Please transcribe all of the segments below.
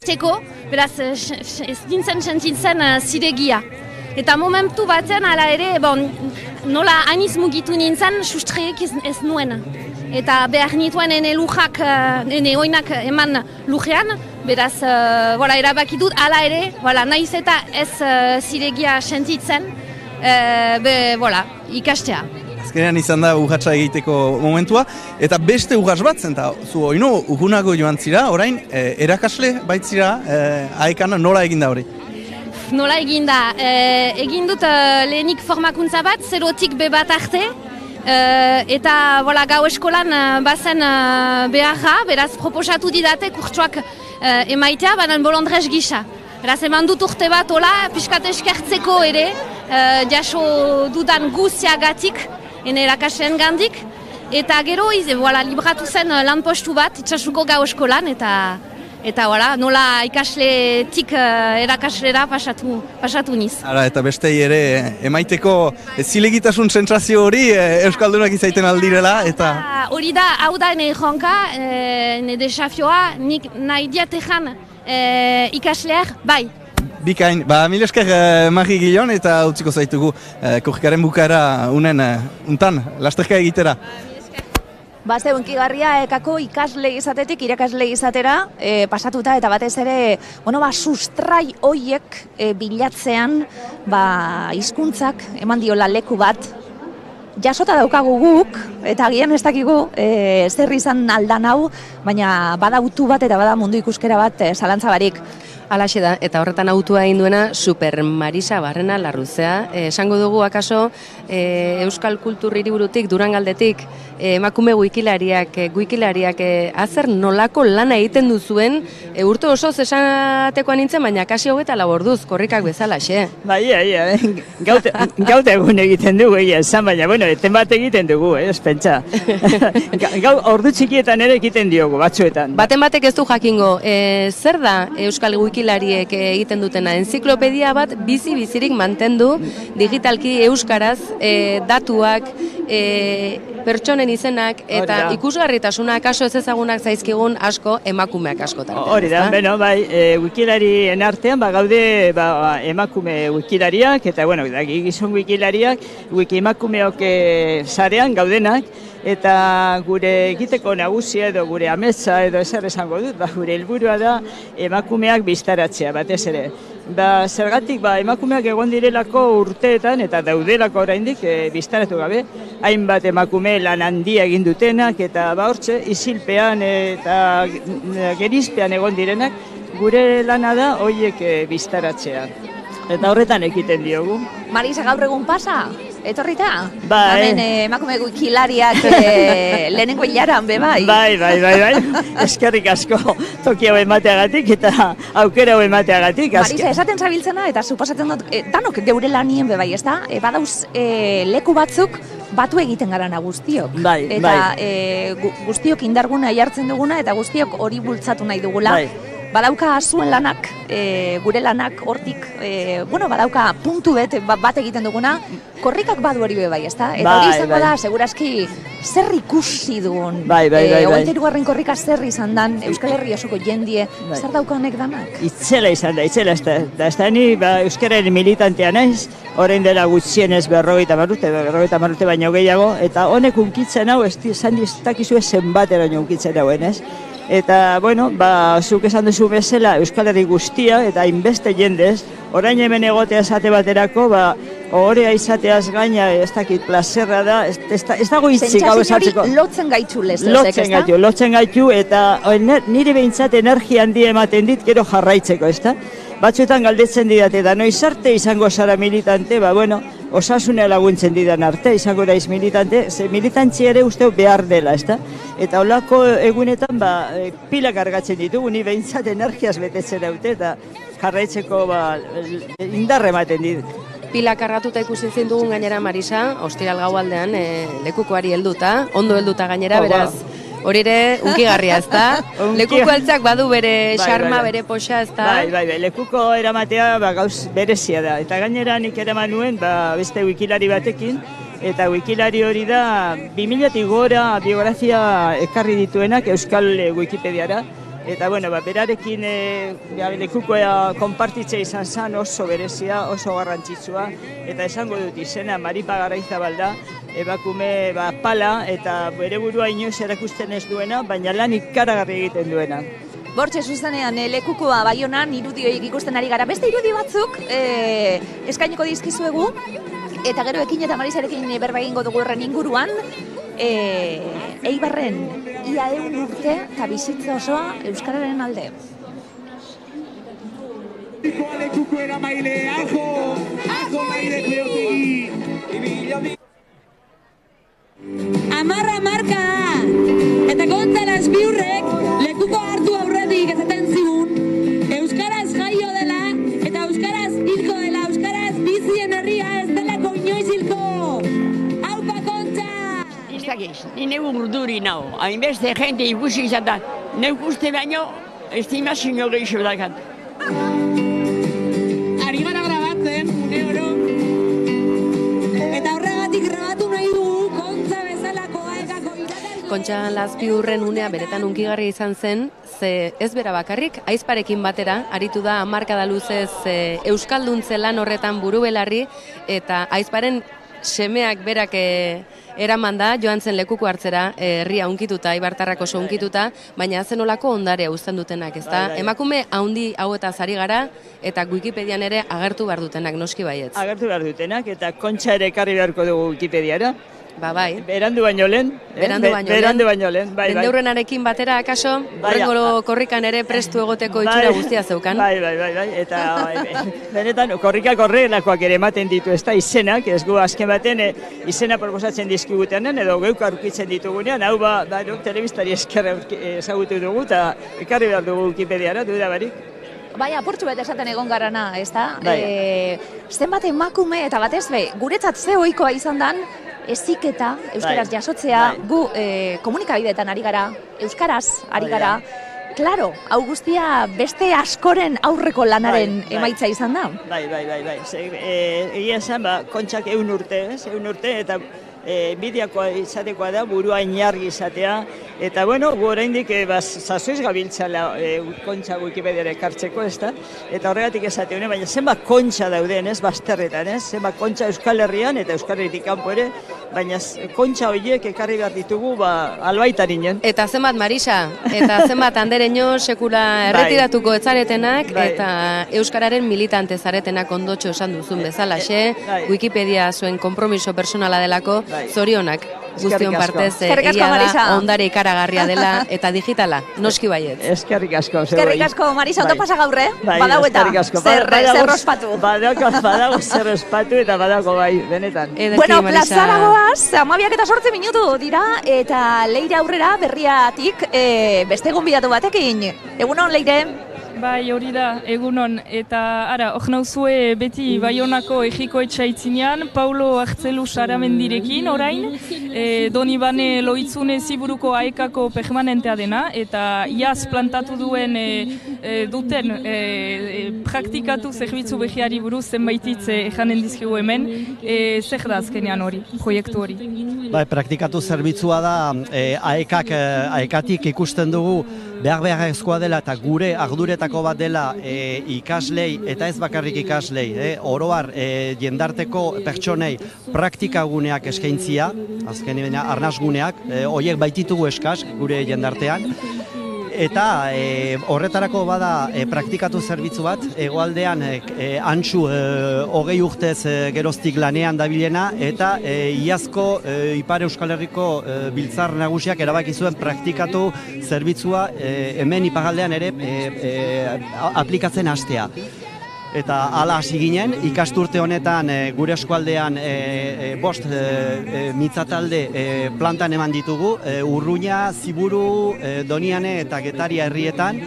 ikasteko, beraz ez nintzen sentitzen ziregia. Eta momentu baten, hala ere, nola aniz mugitu nintzen, sustreek ez nuen. Eta behar nituen ene lujak, ene oinak eman lujean, beraz, erabaki dut, hala ere, nahiz eta ez ziregia sentitzen, ikastea. Azkenean izan da urratsa egiteko momentua, eta beste urrats bat zen, eta zu oino urgunago joan zira, orain erakasle baitzira, aekan nola egin da hori? Nola egin da, egin dut lehenik formakuntza bat, 0tik B bat arte, eta gau eskolan bazen beharra, beraz proposatu didate kurtsuak emaitea, banan bolondrez gisa. Beraz eman dut urte bat, pixkat eskertzeko ere, jaso dudan guziagatik, ene erakasleen gandik, eta gero libratu zen lanpostu bat itxasuko gau eskolan, eta nola ikasletik erakaslera pasatu niz. Eta bestei ere emaiteko zilegitasun sentsazio hori euskaldunak izaiten aldirela, eta... Hori da, hau da ene jonka, ene desafioa, nik nahi diatejan ikasleak, bai. Bikain, mil esker Mari Gillon eta utziko zaitugu korrikaren bukaera untan, lasterka egitera. Ze hunkigarria ekako ikasle izatetik irakasle izatera pasatuta eta batez ere sustrai hoiek bilatzean hizkuntzak eman diola leku bat jasota daukagu guk eta agian ez dakigu zer izan aldan hau, baina bada autu bat eta bada mundu ikuskera bat zalantza barik. Alaxe da, eta horretan autua egin duena Super Marisa Barrena Larruzea. Esango dugu akaso Euskal Kultur Hiriburutik, Durangaldetik, emakume guikilariak azer nolako lana egiten duzuen, urte osoz esatekoa nintzen, baina kasi 24 orduz korrikak bezalaxe. Gaut egun egiten dugu egia esan, baina, eten bat egiten dugu, ez pentsa. Ordu txikietan ere egiten diogu, batzuetan. Baten batek ez du jakingo, zer da Euskal Wikilariek egiten dutena? Enziklopedia bat bizirik mantendu, digitalki euskaraz, datuak, pertsonen izenak, eta ikusgarritasuna kaso ez ezagunak zaizkigun asko emakumeak askotan. Hori da, wikilarien artean gaude emakume wikilariak, eta gizon wikilariak, emakumeok sarean gaudenak, eta gure egiteko nagusia edo gure ametsa edo ezer esango dut, gure helburua da emakumeak biztaratzea batez ere. Zergatik emakumeak egon direlako urteetan eta daudelako oraindik biztaratu gabe, hainbat emakume lan handia egin dutenak eta hortxe isilpean eta gerizpean egon direnak, gure lana da horiek biztaratzea. Eta horretan ekiten diogu. Marisa, gaur egun pasa? Etorrita? Bai. Emakume wikilariak lehenengo hilaran, bai? Bai. Eskerrik asko toki hau emateagatik eta aukera hau emateagatik. Marisa, esaten zabiltzena eta suposatzen dut, danok geure lanien bai, ez da? Badauz leku batzuk batu egiten garana guztiok. Bai. Eta guztiok indarguna jartzen duguna eta guztiok hori bultzatu nahi dugula. Bai. Badauka zuen lanak, gure lanak hortik, badauka puntu bat egiten duguna, korrikak badu hori bai, ezta? Eta hori izango da, seguraski, zer ikusi dugun. Bai. 23. korrika zer izan dan, Euskal Herri osoko jendie, zer dauka honek danak? Itzela izan da, ez da ni Euskararen militantea naiz, orain dela gutxienez 50 urte baino gehiago, eta honek unkitzen hau, ez dakizu zenbateraino unkitzen hauen, ez? Eta, zuk esan duzu bezala Euskal Herri guztia eta hainbeste jendez, orain hemen egotea esate baterako, ohorea izateaz gaina, ez dakit, plazerra da, ez dago hitzik hau esatzeko. Sentsazio hori lotzen gaitu lezek, ez da? Lotzen gaitu, eta nire behintzat energia handia ematen dit, gero jarraitzeko, ez da? Batzuetan galdetzen didate, eta noiz arte izango zara militante, osasunea laguntzen didan arte, izango naiz militante, militantzi ere uste behar dela, ez da? Eta holako egunetan pilak argatzen ditugu, ni behintzat energiaz betetzen daute, eta jarraitzeko indarre ematen dit. Pila kargatuta ikusi zein dugun gainera Marisa, ostiral gaualdean lekukoari helduta, ondo helduta gainera, beraz, hori ere unkigarria, ezta? Lekuko heltzeak badu bere xarma, bere poxa, ezta? Bai, lekuko eramatea gauz berezia da. Eta gainera nik eraman nuen beste wikilari batekin, eta wikilari hori da 2000-tik gora biografia ekarri dituenak Euskal Wikipediara, Eta, bueno, berarekin lekukoa konpartitzea izan zen oso berezia, oso garrantzitsua, eta esango dut izena Maripa Garaizabal da, emakume pala eta bere burua inoiz erakusten ez duena, baina lan ikaragarri egiten duena. Bortxe zuzenean lekukoa Baionan irudioik ikusten ari gara. Beste irudi batzuk eskainiko dizkizuegu, eta gero Ekin eta Marisarekin berba egingo dugu horren inguruan. Eibarren ia 100 urte eta bizitza osoa euskararen alde. Lekuko eramaile, ajo maile Kleotegi. Amarra marka da, eta Gontzalez Biurrek lekuko hartu aurretik esaten zigun, euskaraz jaio dela, eta euskaraz hilko dela, euskaraz bizien herria ez delako inoiz hilko. Aupa Gontza! Ez dakiz, ni negu urduri nau, hainbeste jente ikusi izaten, neuk uste baino, estimazio gehiago dakat. Ari gara grabatzen, une oro, eta horregatik grabatu nahi dugu Gontza bezalako aekako irakasle. Kontxa Lazbiurren unea beretan unkigarri izan zen, ze ez bera bakarrik, aizparekin batera, aritu da hamarkada luzez euskalduntze lan horretan buru belarri, eta aizparen semeak berak eraman da, joan zen lekuko hartzera, herria unkituta, Ibartarrak oso unkituta, baina zen olako ondarea uzten dutenak, ezta? Emakume haundi hauetaz ari gara, eta Wikipedian ere agertu behar dutenak, noski baietz. Agertu behar dutenak, eta Kontxa ere ekarri beharko dugu Wikipediara. Ba, bai. Berandu baino lehen. Berandu baino lehen, bai. Mendeurrenarekin batera, akaso, horrengo korrikan ere prestu egoteko itxura guztia zeukan. Bai, eta benetan, korrikak horrelakoak ere ematen ditu, ez da izenak, ez gu azken baten izena proposatzen dizkigutenan, edo geuk aurkitzen ditugunean, hau telebistari esker ezagutu dugu, eta ekarri behar dugu Wikipediara, duda barik. Bai, apurtxu bat esaten egon garana, ez da? Zenbat emakume eta batez be, guretzat ze ohikoa izan dan, heziketa, euskaraz jasotzea, gu komunikabideetan ari gara, euskaraz ari gara. Klaro, hau guztia beste askoren aurreko lanaren emaitza izan da. Bai. Egia esan, Kontxak 100 urte, 100 urte, eta bideakoa izatekoa da, burua inargi izatea, eta bueno, gu oraindik zazoiz gabiltzala Kontxa Wikipediara ekartzeko, ez da? Eta horregatik esate honen, baina zenbat Kontxa dauden, ez, bazterretan, ez? Zenbat Kontxa Euskal Herrian eta Euskal Herritik kanpo ere, baina Kontxa horiek ekarri behar ditugu, albaitarinen. Eta zenbat Marisa, eta zenbat andereño sekula erretiratuko etzaretenak, eta Euskararen militante zaretenak ondotxo esan duzun bezalaxe, Wikipedia zuen konpromiso personala delako, zorionak guztion partez, egia da, ondare ikaragarria dela, eta digitala, noski baiet. Eskerrik asko. Eskerrik asko, Marisa, ondo pasa gaurre? Badago eta zer ospatu. Badago zer ospatu eta badago bai, benetan. Bueno, plazaragoaz, 12:08 minutu dira, eta Leire aurrera berriatik beste gonbidatu batekin. Egunon, Leire? Bai, hori da, egunon, eta ara, hor nauzue beti Baionako Ejiko Etxaitzinean, Paulo Artzelu Saramendirekin orain, Donibane Loitzune Ziburuko aekako permanentea dena, eta iaz plantatu duen duten praktikatu zerbitzu behiari buruz zenbaititz janen dizkigu hemen, zer da azkenean hori, proiektu hori? Bai, praktikatu zerbitzua da, aekatik ikusten dugu beharrezkoa dela eta gure arduretako bat dela ikaslei eta ez bakarrik ikaslei, oroar jendarteko pertsonei praktikaguneak eskaintzia, azkenean arnasguneak, horiek baititugu eskaz gure jendartean. Eta horretarako bada praktikatu zerbitzu bat, hegoaldean Antxu 20 urtez geroztik lanean dabilena, eta iazko Ipar Euskal Herriko biltzar nagusiak erabaki zuen praktikatu zerbitzua hemen iparraldean ere aplikatzen hastea. Eta hala hasi ginen, ikasturte honetan gure eskualdean 5 mitzatalde plantan eman ditugu, Urruña, Ziburu, Doniane eta Getaria herrietan.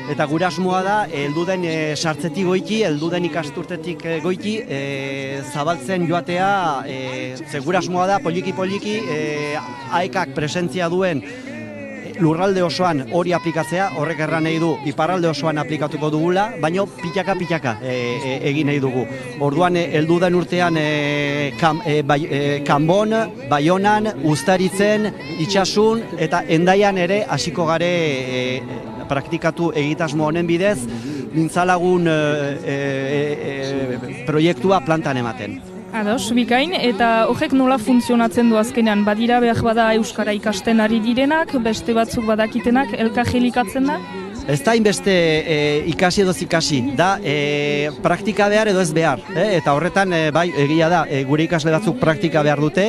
Eta gure asmoa da, helduden sartzetik goiti, helduden ikasturtetik goiti, zabaltzen joatea, ze gure asmoa da, poliki-poliki, aekak presentzia duen lurralde osoan hori aplikatzea, horrek erran nahi du, iparralde osoan aplikatuko dugula, baina pitaka egin nahi dugu. Orduan, helduden urtean Kanbon, Baionan, Uztaritzen, Itxasun eta Hendaian ere hasiko gare praktikatu egitasmo honen bidez, mintzalagun proiektua plantan ematen. Ados, bikain, eta horrek nola funtzionatzen du azkenean? Badira behar bada Euskara ikasten ari direnak, beste batzuk badakitenak, elkajelikatzen da? Ez da inbeste ikasi edo ikasi, da praktika behar edo ez behar. Eta horretan, bai, egia da, gure ikasle batzuk praktika behar dute,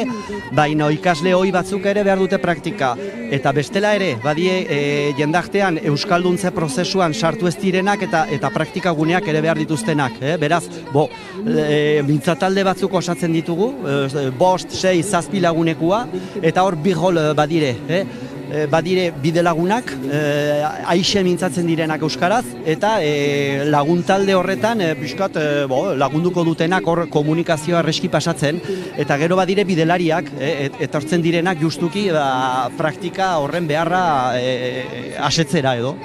baina ikasle hoi batzuk ere behar dute praktika. Eta bestela ere, badie jendartean euskalduntze prozesuan sartu ez direnak eta praktika guneak ere behar dituztenak. Beraz, mintzatalde batzuk osatzen ditugu, 5, 6, 7 lagunekua, eta hor bi rol badire. Badire bidelagunak, aixe mintzatzen direnak euskaraz, eta laguntalde horretan lagunduko dutenak hor komunikazioa erreski pasatzen, eta gero badire bidelariak, etortzen direnak justuki praktika horren beharra asetzera edo.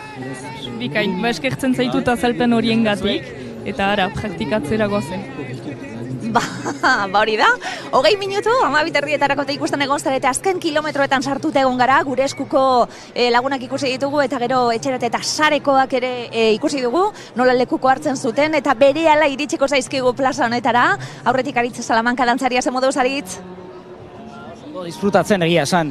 Bikain, eskertzen zaitut azalpen horiengatik, eta ara, praktikatzera gozen. Ba hori da, 20 minutu, 12:30 eta ikusten egon zarete azken kilometroetan sartuta egon gara, gure eskuko lagunak ikusi ditugu eta gero etxerat eta sarekoak ere ikusi dugu, nola lekuko hartzen zuten eta berehala iritsiko zaizkigu plaza honetara. Aurretik Aritz Salamanca dantzaria, ze moduz Aritz? Disfrutatzen egia esan,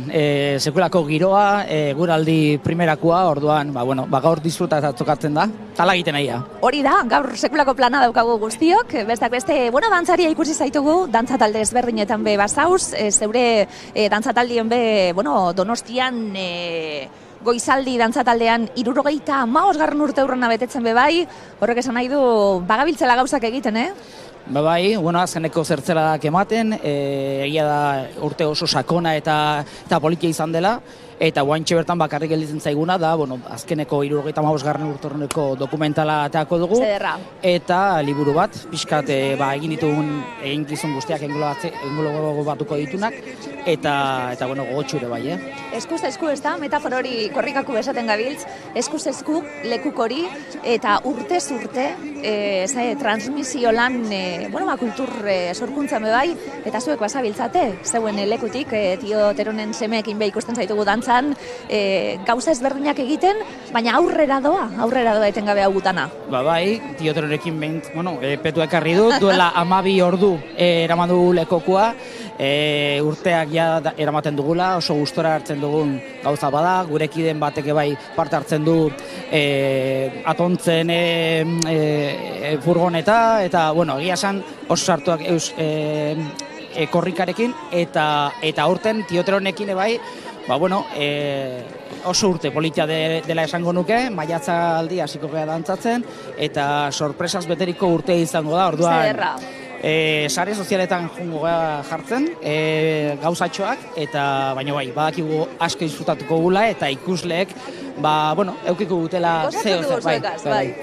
sekulako giroa, guraldi primerakoa, orduan, gaur disfrutatzen tokatzen da, tala egiten egia. Hori da, gaur sekulako plana daukagu guztiok, bestak beste, dantzaria ikusi zaitugu, dantzatalde ezberdinetan be bazauz, zeure dantzataldien be, Donostian, goizaldi dantzataldean 75. urte hurrena betetzen be bai, horrek esan nahi du, bagabiltzela gauzak egiten, Bai, azkeneko zertzeladak ematen, egia da urte oso sakona eta politia izan dela, eta guaintxe bertan bakarrik gelditzen zaiguna da, azkeneko 75. urte dokumentala ateako dugu, eta liburu bat, pixkat egin ditugun eginkizun guztiak englobo batuko ditunak, eta gogotxu ere bai, Eskuz esku ez da, metafor hori korrikaku besaten gabiltz, eskuz esku lekuk hori, eta urtez urte, transmisio lan, kultur sorkuntzan bai, eta zuek basabiltzate, zeuen lekutik, Tio Teronen semeekin be ikusten zaitugu dantzan, gauza ezberdinak egiten, baina aurrera doa etengabe hau gutana. Bai, Tio Teronekin behin, petu ekarri du, duela 12 ordu eraman dugu lekokua, urteak ja eramaten dugula, oso gustora hartzen dugun gauza bada, gurekiden bateke bai parte hartzen du atontzen furgoneta, eta egia esan oso sartuak korrikarekin, eta aurten Tio Teronekin bai, oso urte politia dela esango nuke, maiatzaldi hasiko gara dantzatzen, eta sorpresaz beteriko urte izango da, orduan sare sozialetan jungo gara jartzen, gauzatxoak, eta baina badakigu asko disfrutatuko gula, eta ikusleek eukiko gutela zeo zer, bai.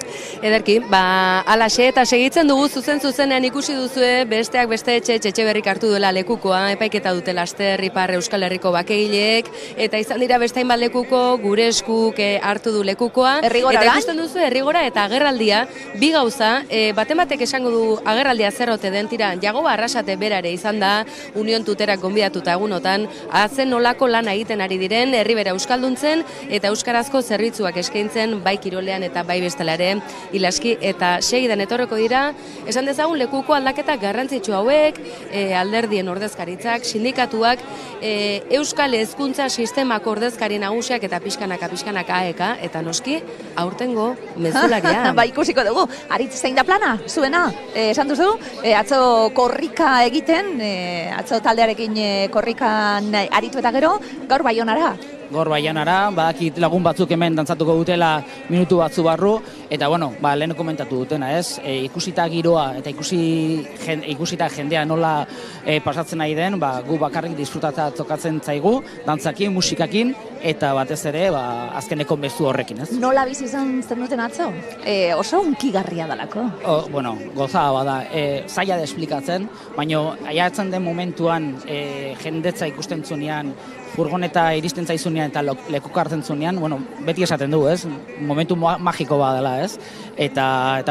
Ederki, alaxe eta segitzen dugu zuzenean ikusi duzue besteak beste etxe berrik hartu duela lekukoa, epaiketa dute laster Ipar Euskal Herriko bakegileek, eta izan dira beste hainbat lekuko, gure eskuk hartu du lekukoa, eta ikusten duzu herrigora eta agerraldia, bi gauza, batek esango du agerraldia zerrote den tira, Jagoba Arrasate berare izan da, Union Tuterak gonbidatuta egunotan, azen nolako lan egiten ari diren, herribera euskalduntzen, eta euskarazko zerbitzuak eskaintzen, bai kirolean eta bai bestelare, ilaski eta segidan etorreko dira, esan dezagun lekuko aldaketa garrantzitsu hauek, alderdien ordezkaritzak, sindikatuak, Euskal Hezkuntza Sistemako ordezkari nagusiak eta pixkanaka aeka, eta noski, aurtengo mezularia. Ikusiko dugu, Aritz zein da plana, zuena, esan duzu, atzo korrika egiten, atzo taldearekin korrikan aritu eta gero, gaur Baionara. Gaur Baionara, badakit lagun batzuk hemen dantzatuko dutela minutu batzu barru, eta lehen komentatu dutena, ikusita giroa eta ikusita jendea nola pasatzen nahi den, gu bakarrik disfrutatzea tokatzen zaigu, dantzakin, musikakin, eta batez ere, azkeneko mezu horrekin, Nola bizi izan zenuten atzo? Oso unkigarria dalako. Goza bada, zaila da esplikatzen, baina aiatzen den momentuan jendetza ikusten zunean, furgoneta iristen zaizunean eta lekuko hartzen zunean, beti esaten du, momentu magiko badala, Eta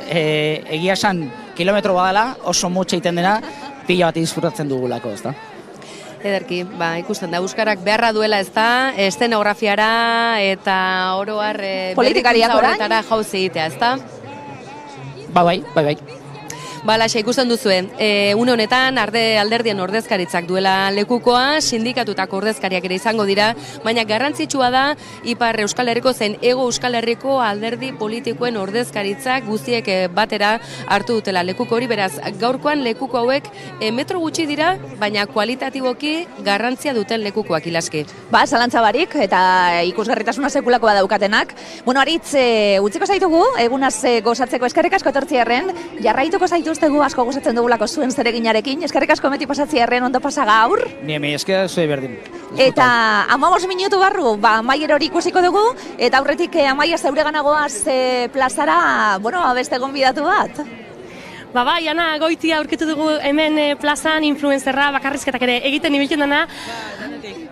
egia esan kilometro badala, oso motxa egiten dena, pila bat disfrutatzen dugulako, Ederki, ikusten da, euskarak beharra duela ez da, eszenografiara eta oroar politikariak orain horretara jauzi egitea, ez da? Bai. Balaxe, ikusten duzue, une honetan alderdien ordezkaritzak duela lekukoa, sindikatutako ordezkariak ere izango dira, baina garrantzitsua da Ipar Euskal Herriko zen Hego Euskal Herriko alderdi politikoen ordezkaritzak guztiek batera hartu dutela lekuko hori, beraz, gaurkoan lekuko hauek metro gutxi dira, baina kualitatiboki garrantzia duten lekukoak Ilaski. Zalantza barik, eta ikusgarritasuna sekulakoa daukatenak. Bueno, Aritz, utziko zaitugu, egunaz gozatzeko eskerrik asko etortziarren, jarraituko zaituztegu asko gozatzen dugulako zuen zereginarekin, eskerrik asko meti pasatziarren ondo pasa gaur. Ni hemen esker, zue berdin. Eta 15 minutu barru, Amaier hori ikusiko dugu, eta aurretik Amaia zeureganagoaz plazara, beste gonbidatu bat. Bai, Ana, Goitia aurkitu dugu hemen plazan influenzerra bakarrizketak ere egiten ibiltzen dena.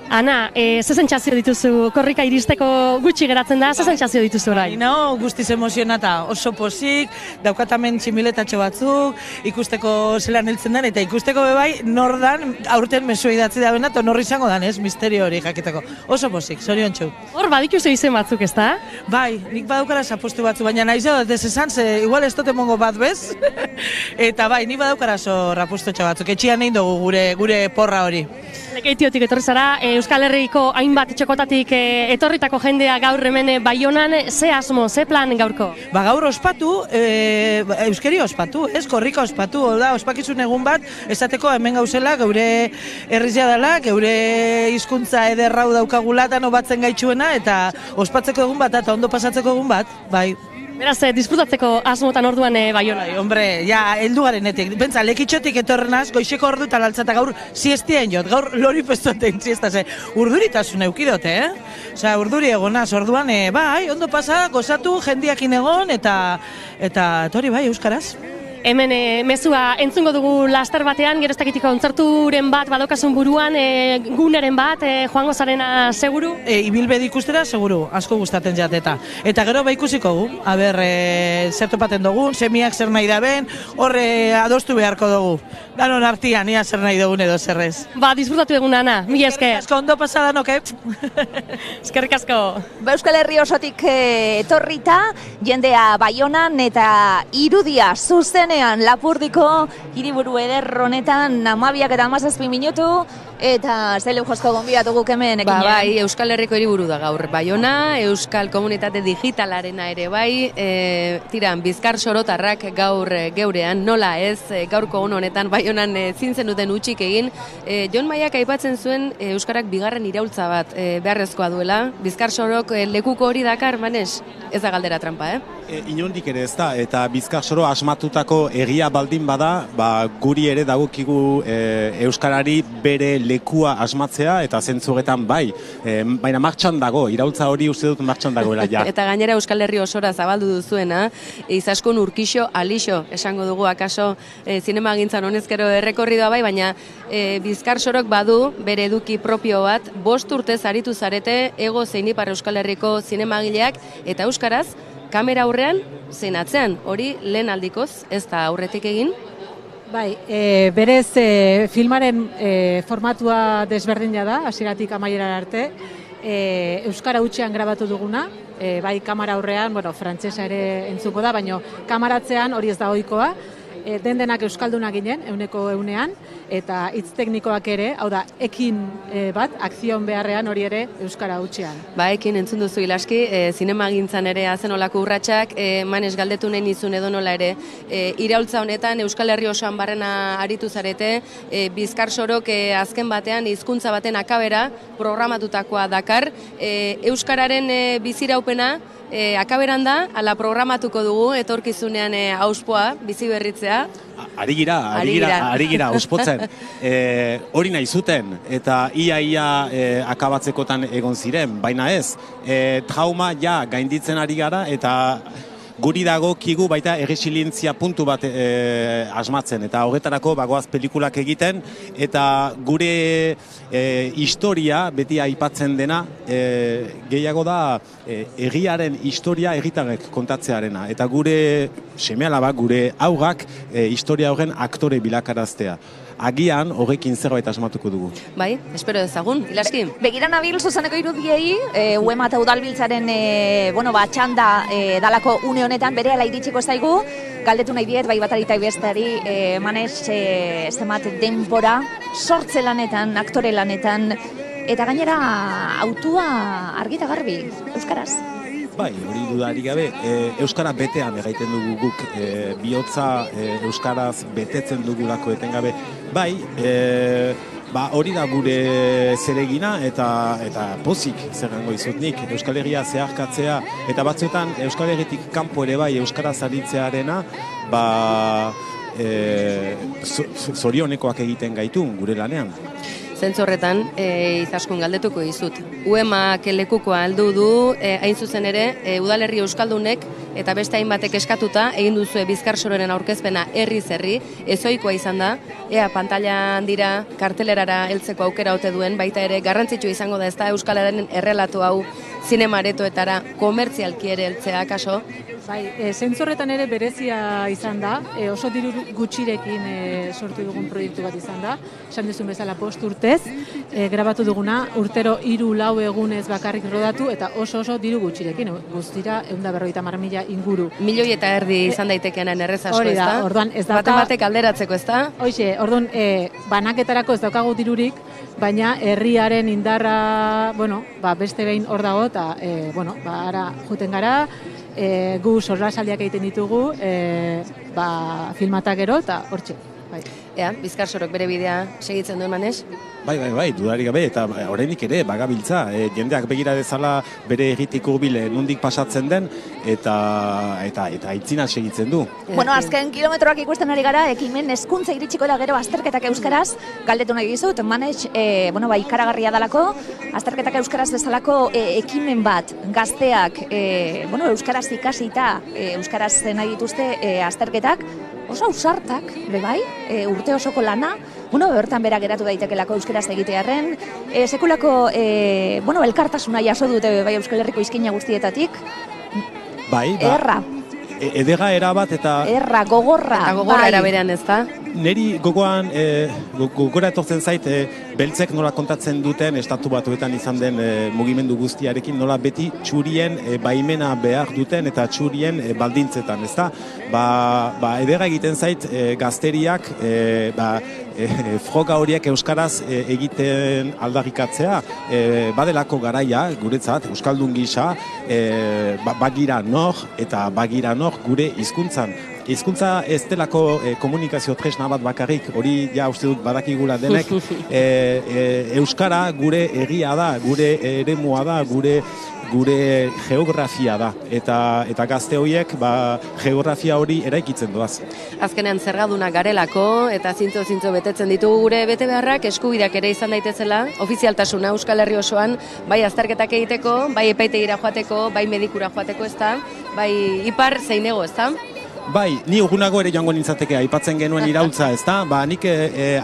Ana, ze sentsazio dituzu korrika iristeko gutxi geratzen da, ze sentsazio dituzu orain? No, guztiz emozionata, oso pozik, daukatamen tximiletatxo batzuk, ikusteko zelan hiltzen den, eta ikusteko bebai nordan aurten mesua idatzi da bena, eta norri izango dan, misterio hori jakiteko. Oso pozik, zorion txu. Hor, badikuzu izen batzuk, ez da? Bai, nik badaukara zapostu batzu, baina nahi zo, desezan, ze igual ez tote mongo bat bez, eta bai, nik badaukara rapustu batzuk, etxian egin dugu gure porra hori. Lekeitiotik etorri zara, Euskal Herriko hainbat txokotatik etorritako jendea gaur hemen Baionan, ze asmo, ze plan gaurko? Gaur ospatu, euskeri ospatu, korrika ospatu, ospakizun egun bat, esateko hemen gauzela, geure herrizia dela, geure hizkuntza ederrau daukagulatan obatzen gaitxuena, eta ospatzeko egun bat, eta ondo pasatzeko egun bat, bai. Beraz, disfrutatzeko asmotan orduan Baiona. Hombre, heldu garenetik. Bentsa, lekitxotik etorrenaz, goixeko ordu eta laltzata gaur siestien jot, gaur lori pestoten siesta, urduritasun eukidote, Osea, urduri egonaz, orduan, bai, ondo pasa, gozatu, jendiakin egon, eta hori bai, euskaraz. Hemen mezua entzungo dugu laster batean, gero ez dakitiko kontzerturen bat badokasun buruan, guneren bat, joango zarena seguru? Ibilbedi ikustera, seguru, asko gustaten jateta. Eta gero ikusiko gu, zer topaten dugu, semiak zer nahi da ben, horre adostu beharko dugu. Danon artian, ia zer nahi dugun edo zerrez. Disfrutatu egun, Ana, mila esker. Asko ondo pasadan, oke? Eskerrik asko. Euskal Herri osotik etorrita, jendea Baionan eta irudia zuzen Lapurdiko hiriburu eder honetan 12 eta 17 minutu eta zelu josko gonbidatu guk hemen ekinean. Bai, Euskal Herriko hiriburu da gaur Baiona, Euskal Komunitate Digitalarena ere bai, tiran Bizkar Sorotarrak gaur geurean, nola ez, gaurko honetan Baionan zintzen duten utxik egin. Jon Maiak aipatzen zuen Euskarak bigarren iraultza bat beharrezkoa duela. Bizkar Sorok lekuko hori dakar, Manes? Ez da galdera trampa, Inondik ere ez da, eta Bizkar Soro asmatutako egia baldin bada, guri ere dagokigu Euskarari bere lekua asmatzea, eta zentzugetan bai, baina martxan dago, iraultza hori uste dut martxan dagoela ja. Eta gainera Euskal Herri osora zabaldu duzuena, izaskun urkixo, alixo, esango dugu akaso zinema gintzan honezkero errekorridoa bai, baina Bizkar Sorok badu bere eduki propio bat, 5 urtez aritu zarete Hego zein Ipar Euskal Herriko zinemagileak, eta euskaraz, kamera aurrean, zein atzean, hori lehen aldikoz, ez da aurretik egin? Bai, berez filmaren formatua desberdina da, hasieratik amaierar arte, euskara hutsean grabatu duguna, bai kamera aurrean, frantsesa ere entzuko da, baina kamaratzean hori ez da ohikoa, denak euskaldunak ginen, 100%, eta hitz teknikoak ere, hau da, ekin bat, akzion beharrean hori ere euskara hutsean. Ekin entzun duzu Ilaski, zinema gintzan ere azen olako urratsak, Manes galdetu nahi nizun edo nola ere, iraultza honetan Euskal Herri osoan barrena aritu zarete, Bizkar Sorok azken batean hizkuntza baten akabera programatutakoa dakar, euskararen biziraupena, akaberan da, ala programatuko dugu, etorkizunean auspoa, bizi berritzea. Ari gira, auspotzen. Hori nahi zuten, eta ia akabatzekotan egon ziren, baina ez. Trauma ja gainditzen ari gara, eta guri dagokigu baita erresilientzia puntu bat asmatzen, eta horretarako bagoaz pelikulak egiten, eta gure historia beti aipatzen dena gehiago da egiaren historia egitarrek kontatzearena, eta gure seme-alabak, gure haugak historia horren aktore bilakaraztea. agian horrekin zerbait asmatuko dugu. Bai, espero dezagun, Ilaski. Begira nabil zuzeneko irudiei, UEMA eta Udalbiltzaren txanda dalako une honetan berehala iritsiko zaigu, galdetu nahi diet, bai batari eta bestari, Manes zemat denbora, sortze lanetan, aktore lanetan, eta gainera autua argi eta garbi, euskaraz. Bai, hori dudarik gabe, euskara betean egaiten dugu guk, bihotza euskaraz betetzen dugulako etengabe. Bai, hori da gure zeregina eta pozik zerrango izutnik, Euskal Herria zeharkatzea eta batzuetan Euskal Herritik kanpo ere bai euskaraz aritzearena, zorionekoak egiten gaitu gure lanean. Zentzu horretan, izaskun galdetuko dizut. UEMAk lekukoa aldu du, hain zuzen ere, udalerri euskaldunek eta beste hainbatek eskatuta, egin duzue Bizkarsororen aurkezpena herriz herri, ezoikoa izan da, ea pantailan dira kartelerara heltzeko aukera ote duen, baita ere garrantzitsua izango da ezta euskalaren errelatu hau zinemaretoetara komertzialki ere heltzea kaso. Bai, zentzu horretan ere berezia izan da, oso diru gutxirekin sortu dugun proiektu bat izan da, esan duzun bezala 5 urtez, grabatu duguna, urtero 3-4 egunez bakarrik rodatu eta oso diru gutxirekin, guztira 150.000 inguru. 1,5 milioi izan daitekenan errez asko, hori da, ezta? orduan ez dauka... Batek alderatzeko, ezta? Hoxe, orduan, banaketarako ez daukagu dirurik, baina herriaren indarra, beste behin hor dago, eta, ara juten gara, gu sorrasaldiak egiten ditugu, filmatak gero, eta hortxe. Ea, Bizkarsorok bere bidea segitzen duen Manes? Bai, dudarik gabe, eta oraindik ere, bagabiltza, jendeak begira dezala bere erritik hurbil nondik pasatzen den, eta aitzina segitzen du. Azken kilometroak ikusten ari gara, ekimen hezkuntza iritsiko da gero azterketak euskaraz, galdetu nahi dizut, Manes, ikaragarria dalako, azterketak euskaraz bezalako ekimen bat, gazteak, euskaraz ikasita, euskaraz nahi dituzte azterketak, oso ausartak, bai, urte osoko lana, bertan bera geratu daitekelako euskeraz egitearren, sekulako, elkartasuna jaso dute bai Euskal Herriko izkina guztietatik. Bai, erra. Edega erabat eta... Erra, gogorra. Eta gogorra eraberean ez da? Neri gogora etortzen zait, beltzek nola kontatzen duten estatu batuetan izan den mugimendu guztiarekin, nola beti txurien baimena behar duten eta txurien baldintzetan, ez da? Edera egiten zait gazteriak froga horiek euskaraz egiten aldarrikatzea, badelako garaia, guretzat, euskaldun gisa, bagira nor eta bagira nor gure hizkuntzan. Hizkuntza ez delako komunikazio tresna bat bakarrik, hori ja uste dut badakigula denek, euskara gure egia da, gure eremua da, gure geografia da, eta gazte horiek geografia hori eraikitzen doaz. Azkenean zergaduna garelako, eta zintzo betetzen ditugu gure bete beharrak, eskubideak ere izan daitezela, ofizialtasuna Euskal Herri osoan, bai azterketak egiteko, bai epaitegira joateko, bai medikura joateko, ezta, bai ipar zeinego, ezta? Bai, ni urgunago ere joango nintzateke aipatzen genuen iraultza, ezta? Nik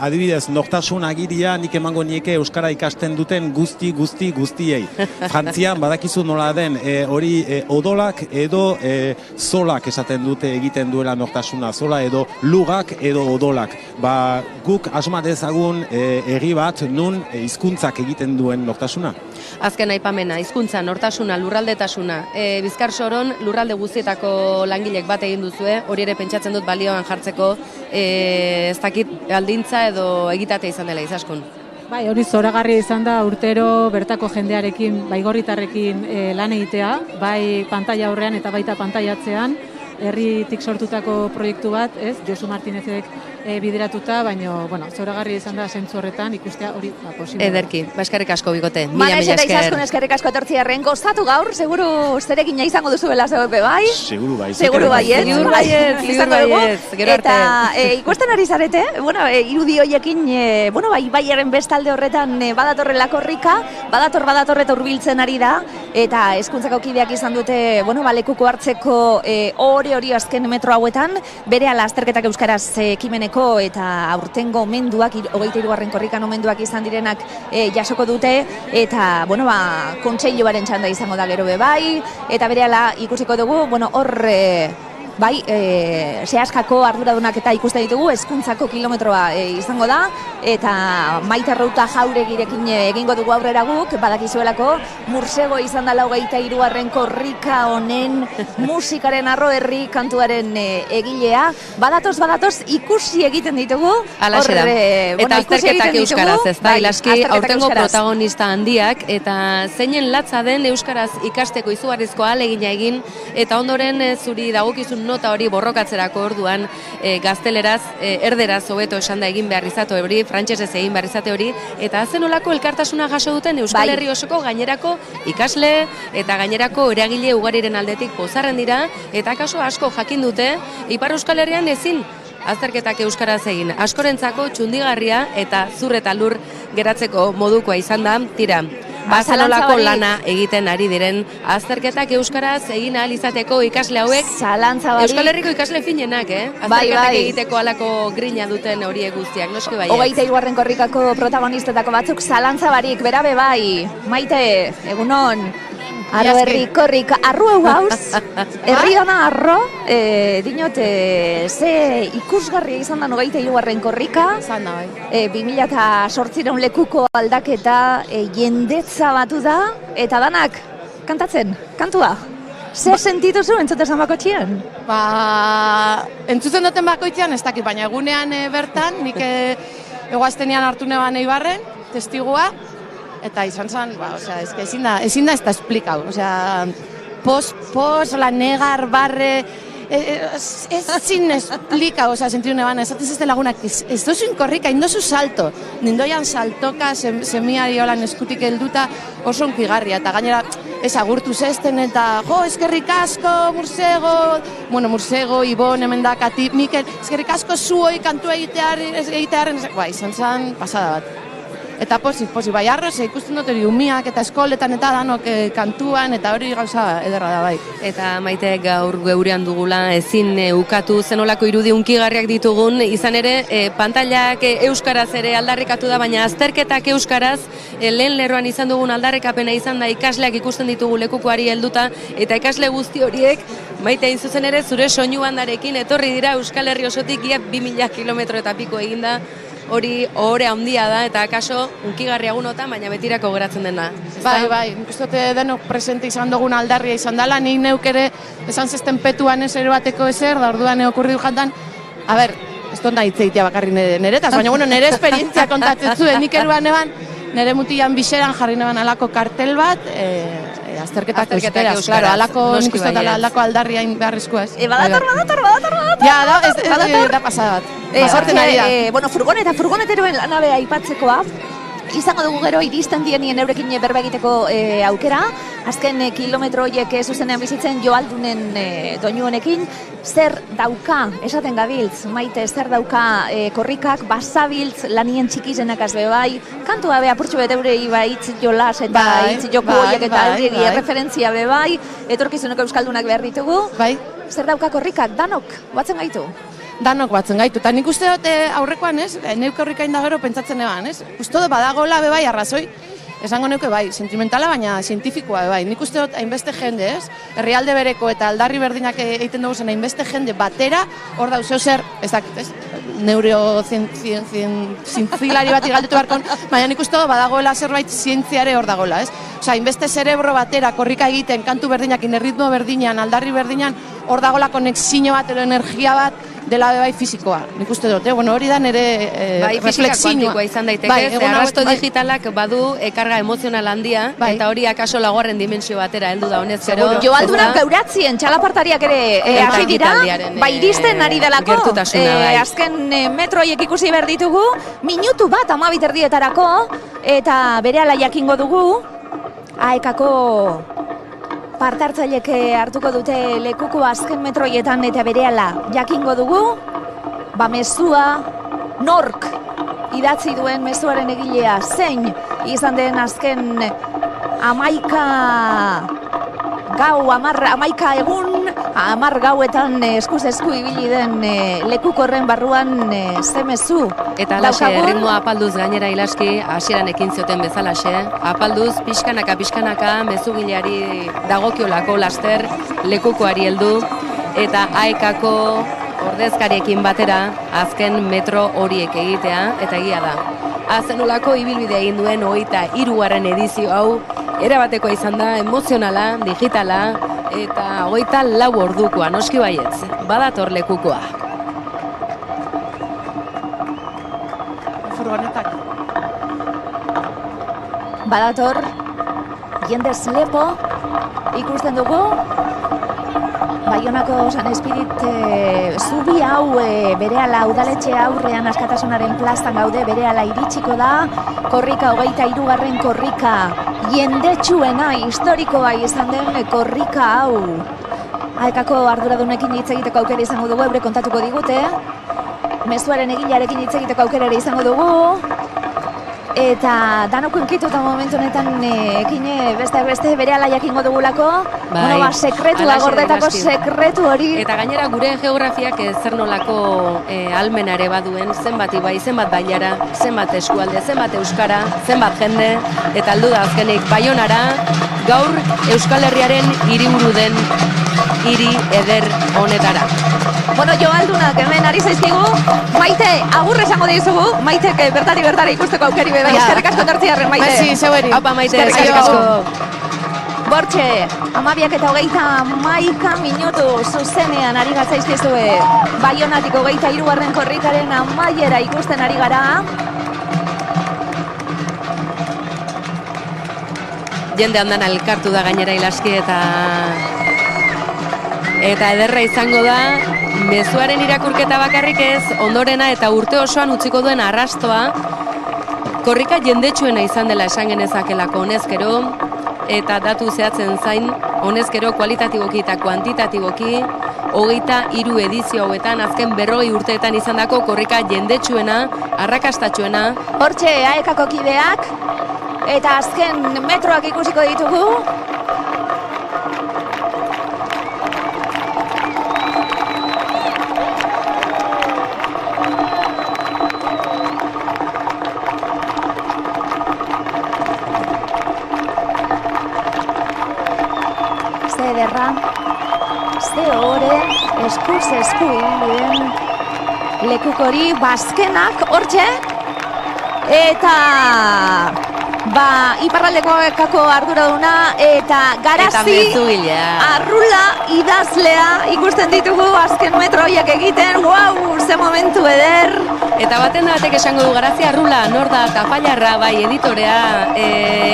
adibidez nortasun agiria nik emango nieke euskara ikasten duten guztiei. Frantzian badakizu nola den hori odolak edo zolak esaten dute egiten duela nortasuna, zola edo lugak edo odolak. Guk asma dezagun herri bat nun hizkuntzak egiten duen nortasuna. Azken aipamena, hizkuntza, nortasuna, lurraldetasuna. Bizkarsoron lurralde guztietako langilek bat egin duzue, hori ere pentsatzen dut balioan jartzeko, ez dakit aldintza edo egitate izan dela izaskun. Bai, hori zoragarria izan da urtero bertako jendearekin, baigorritarrekin lan egitea, bai pantaila aurrean eta baita pantailatzean, herritik sortutako proiektu bat, Josu Martinezek bideratuta, baina, zoragarria izan da zentzu horretan ikustea hori posible. Ederki, eskerrik asko Bigote. Manes eta Izaskun eskerrik asko etortziarren, gozatu gaur, seguru zeregina izango duzuela zeupe, bai? Seguru bai. Seguru baiet. Gero arte. Eta ikusten ari zarete, irudi horiekin, Ibaiaren bestalde horretan badatorrela korrika, badator eta hurbiltzen ari da, eta hezkuntzako kideak izan dute, lekuko hartzeko hori azken metro hauetan, berehala azterketak euskaraz ekimeneko eta aurtengo omenduak, 23. korrikan omenduak izan direnak jasoko dute, eta, kontseiluaren txanda izango da gero bai, eta berehala ikusiko dugu, hor Bai, Seaskako arduradunak eta ikusten ditugu, hezkuntzako kilometroa izango da, eta Maite Rauta Jauregirekin egingo dugu aurrera guk, badakizuelako, Mursego izan dela 23. korrika honen musikaren arro herri kantuaren egilea. Badatoz, ikusi egiten ditugu. Alaxe da. Eta azterketak euskaraz, ez da, ilaski aurtengo protagonista handiak, eta zeinen latza den euskaraz ikasteko izugarrizko ahalegina egin, eta ondoren zuri dagokizun nota hori borrokatzerako orduan gazteleraz, erderaz hobeto esan da egin behar izate hori, frantsesez egin behar izate hori, eta zenolako elkartasuna jaso duten Euskal Herri osoko gainerako ikasle eta gainerako eragile ugariren aldetik pozarren dira, eta kaso asko jakin dute, Ipar Euskal Herrian ezin azterketak euskaraz egin. Askorentzako txundigarria eta zur eta lur geratzeko modukoa izan da, tira. Zenolako lana egiten ari diren azterketak euskaraz egin ahal izateko ikasle hauek Euskal Herriko ikasle finenak, azterketak egiteko alako grina duten horiek guztiak, noski bai. 23. korrikako protagonistetako batzuk zalantza barik, berabe bai, Maite, egunon. Arro herri korrik, arro hau gauz, herri dana arro, dinot, ze ikusgarria izan da 23. korrika, 2008 lekuko aldaketa jendetza batu da, eta danak kantatzen, kantua. Zer sentitu zu entzuten bakotxean? Entzuten duten bakoitzean ez dakit, baina egunean bertan, nik egoaztenean hartu neban Eibarren, testigua, eta izan zen, ezin da ez da esplikau, pos, la negar, barre, ezin esplikau, sentitu neban, esatez ez de lagunak, ez dozu inkorrika, indozu salto, nindoian saltoka, semiari holan eskutik helduta, oso onkigarria, eta gainera, ez agurtu zesten, eta eskerrik asko, Mursego, Ibon, Emendak, Atip, Mikel, eskerrik asko zuoi kantua egitearen, izan zen pasada bat. Eta pozik, bai, arroz, ikusten dut hori umiak eta eskoletan eta danok kantuan, eta hori gauza ederra da, bai. Eta Maite gaur geurean dugula ezin ukatu zenolako irudi unkigarriak ditugun, izan ere, pantailak euskaraz ere aldarrikatu da, baina azterketak euskaraz, lehen lerroan izan dugun aldarrikapena izan da ikasleak ikusten ditugu lekukoari helduta, eta ikasle guzti horiek, Maite hain zuzen ere, zure soinu bandarekin etorri dira Euskal Herri osotik ia 2000 kilometro eta piko eginda, hori ohore handia da, eta akaso unkigarria gunotan, baina betirako geratzen dena. Bai, nik uste denok presente izan dugun aldarria izan dela, nik neuk ere esan zesten petuan ez ere bateko ezer, da orduan okurri du jantan, ez dut nahi itzeitea bakarri neretaz, baina nire esperientzia kontatzen zuen, nik eruan eban, nire mutilan bixeran jarri neban alako kartel bat, azterketak euskaraz, claro, nik uste alako aldarria beharrizkoa ez. Badator! Ja, da pasada bat. Pasarten ari da. Furgoneteroen lanabea aipatzekoa, izango dugu gero iristen dienien eurekin berba egiteko aukera, azken kilometro horiek zuzenean bizitzen Joaldunen doinu honekin, zer dauka, esaten gabiltz, Maite, zer dauka korrikak, basabiltz lanien txikizenak azbe bai, kantua be apurtxo bet eurei hitz jolas eta hitz joku horiek eta eurri referentzia be bai, etorkizuneko euskaldunak behar ditugu, zer dauka korrikak, danok, batzen gaitu? Danok batzen gaitu, eta nik uste dut aurrekoan ez, neuk aurrikain da gero pentsatzen eban, ez? Uste dut badagoela bebai arrazoi, esango neuke bai, sentimentala baina zientifikoa bai. Nik uste dut hainbeste jende ez, herrialde bereko eta aldarri berdinak egiten dugu zen hainbeste jende batera, hor dauzeo zer, ez dakit ez, neurozintzialari bat igaldetu beharkon, baina nik uste dut badagoela zerbait zientziare hor dagoela, ez? Osa, hainbeste zerebro batera korrika egiten, kantu berdinakin, erritmo berdinan, aldarri berdinan, hor dagoela konexio bat, energia bat, dela bai fizikoa, nik uste dut, hori da nire reflexioa. Bai, fizika kuantikoa izan daiteke, arrasto digitalak badu ekarga emozional handia, eta hori akaso laguarren dimensio batera heldu da honez, gero. Joaldunak gauratzien, txalapartariak ere hasi dira, bai iristen ari delako, azken metroiek ikusi behar ditugu, minutu bat 12:30 eta berehala jakingo dugu, AEKako partartzaileek hartuko dute lekuko azken metroietan eta berehala jakingo dugu, mezua nork idatzi duen mezuaren egilea zein izan den azken 11 egun, 10 gauetan eskuz esku ibili den lekukorren barruan ze mezu. Eta alaxe, ritmoa apalduz gainera ilaski, hasieran ekin zioten bezalaxe, apalduz pixkanaka mezugileari dagokiolako laster lekukoari heldu, eta AEKako ordezkariekin batera azken metro horiek egitea, eta egia da. Azenolako ibilbidea egin duen 23. edizio hau, erabatekoa izan da, emozionala, digitala, eta 24 ordukoa, noski baietz, badator lekukoa. Furgonetak. Badator, jendez lepo, ikusten dugu, Baionako San Espirit zubi hau berehala udaletxe aurrean Askatasunaren plazan gaude, berehala iritsiko da, korrika 23. korrika, jendetsuena, historikoa izan den korrika hau. AEKako arduradunekin hitz egiteko aukera izango dugu, eure kontatuko digute, mezuaren egilearekin hitz egiteko aukera ere izango dugu, eta danok unkituta momentu honetan ekine beste berehala jakingo dugulako, sekretua, gordetako sekretu hori. Eta gainera gure geografiak zer nolako almena ere baduen, zenbat ibai, zenbat bailara, zenbat eskualde, zenbat euskara, zenbat jende, eta aldu da azkenik Baionara, gaur Euskal Herriaren hiriburu den hiri eder honetara. Bueno, jo aldunak hemen ari zaizkigu, Maite, agur esango dizugu, Maitek bertatik bertara ikusteko aukeri beba, eskerrik asko Tortziarren, Maite. Bai, zeueri. Haupa, Maite, eskerrik asko. Bortxe, 12:21 minutu zuzenean ari gatzaizkizue, Baionatik 23. korrikaren amaiera ikusten ari gara. Jende handan elkartu da gainera ilaski eta ederra izango da, mezuaren irakurketa bakarrik ez, ondorena eta urte osoan utziko duen arrastoa, korrika jendetsuena izan dela esan genezakelako honezkero, eta datu zehatzen zain, honezkero kualitatiboki eta kuantitatiboki, 23 edizio hauetan, azken 40 urteetan izandako korrika jendetsuena, arrakastatsuena. Hortxe, AEKako kideak, eta azken metroak ikusiko ditugu. Ze hore, eskuz esku egin lekukori bazkenak hortxe, eta iparraldeko arduraduna eta Garazi, Arrula idazlea ikusten ditugu azken metro horiek egiten, wow, ze momentu eder. Eta baten batek esango du Garazi Arrula, nor da, Tafallarra, bai, editorea,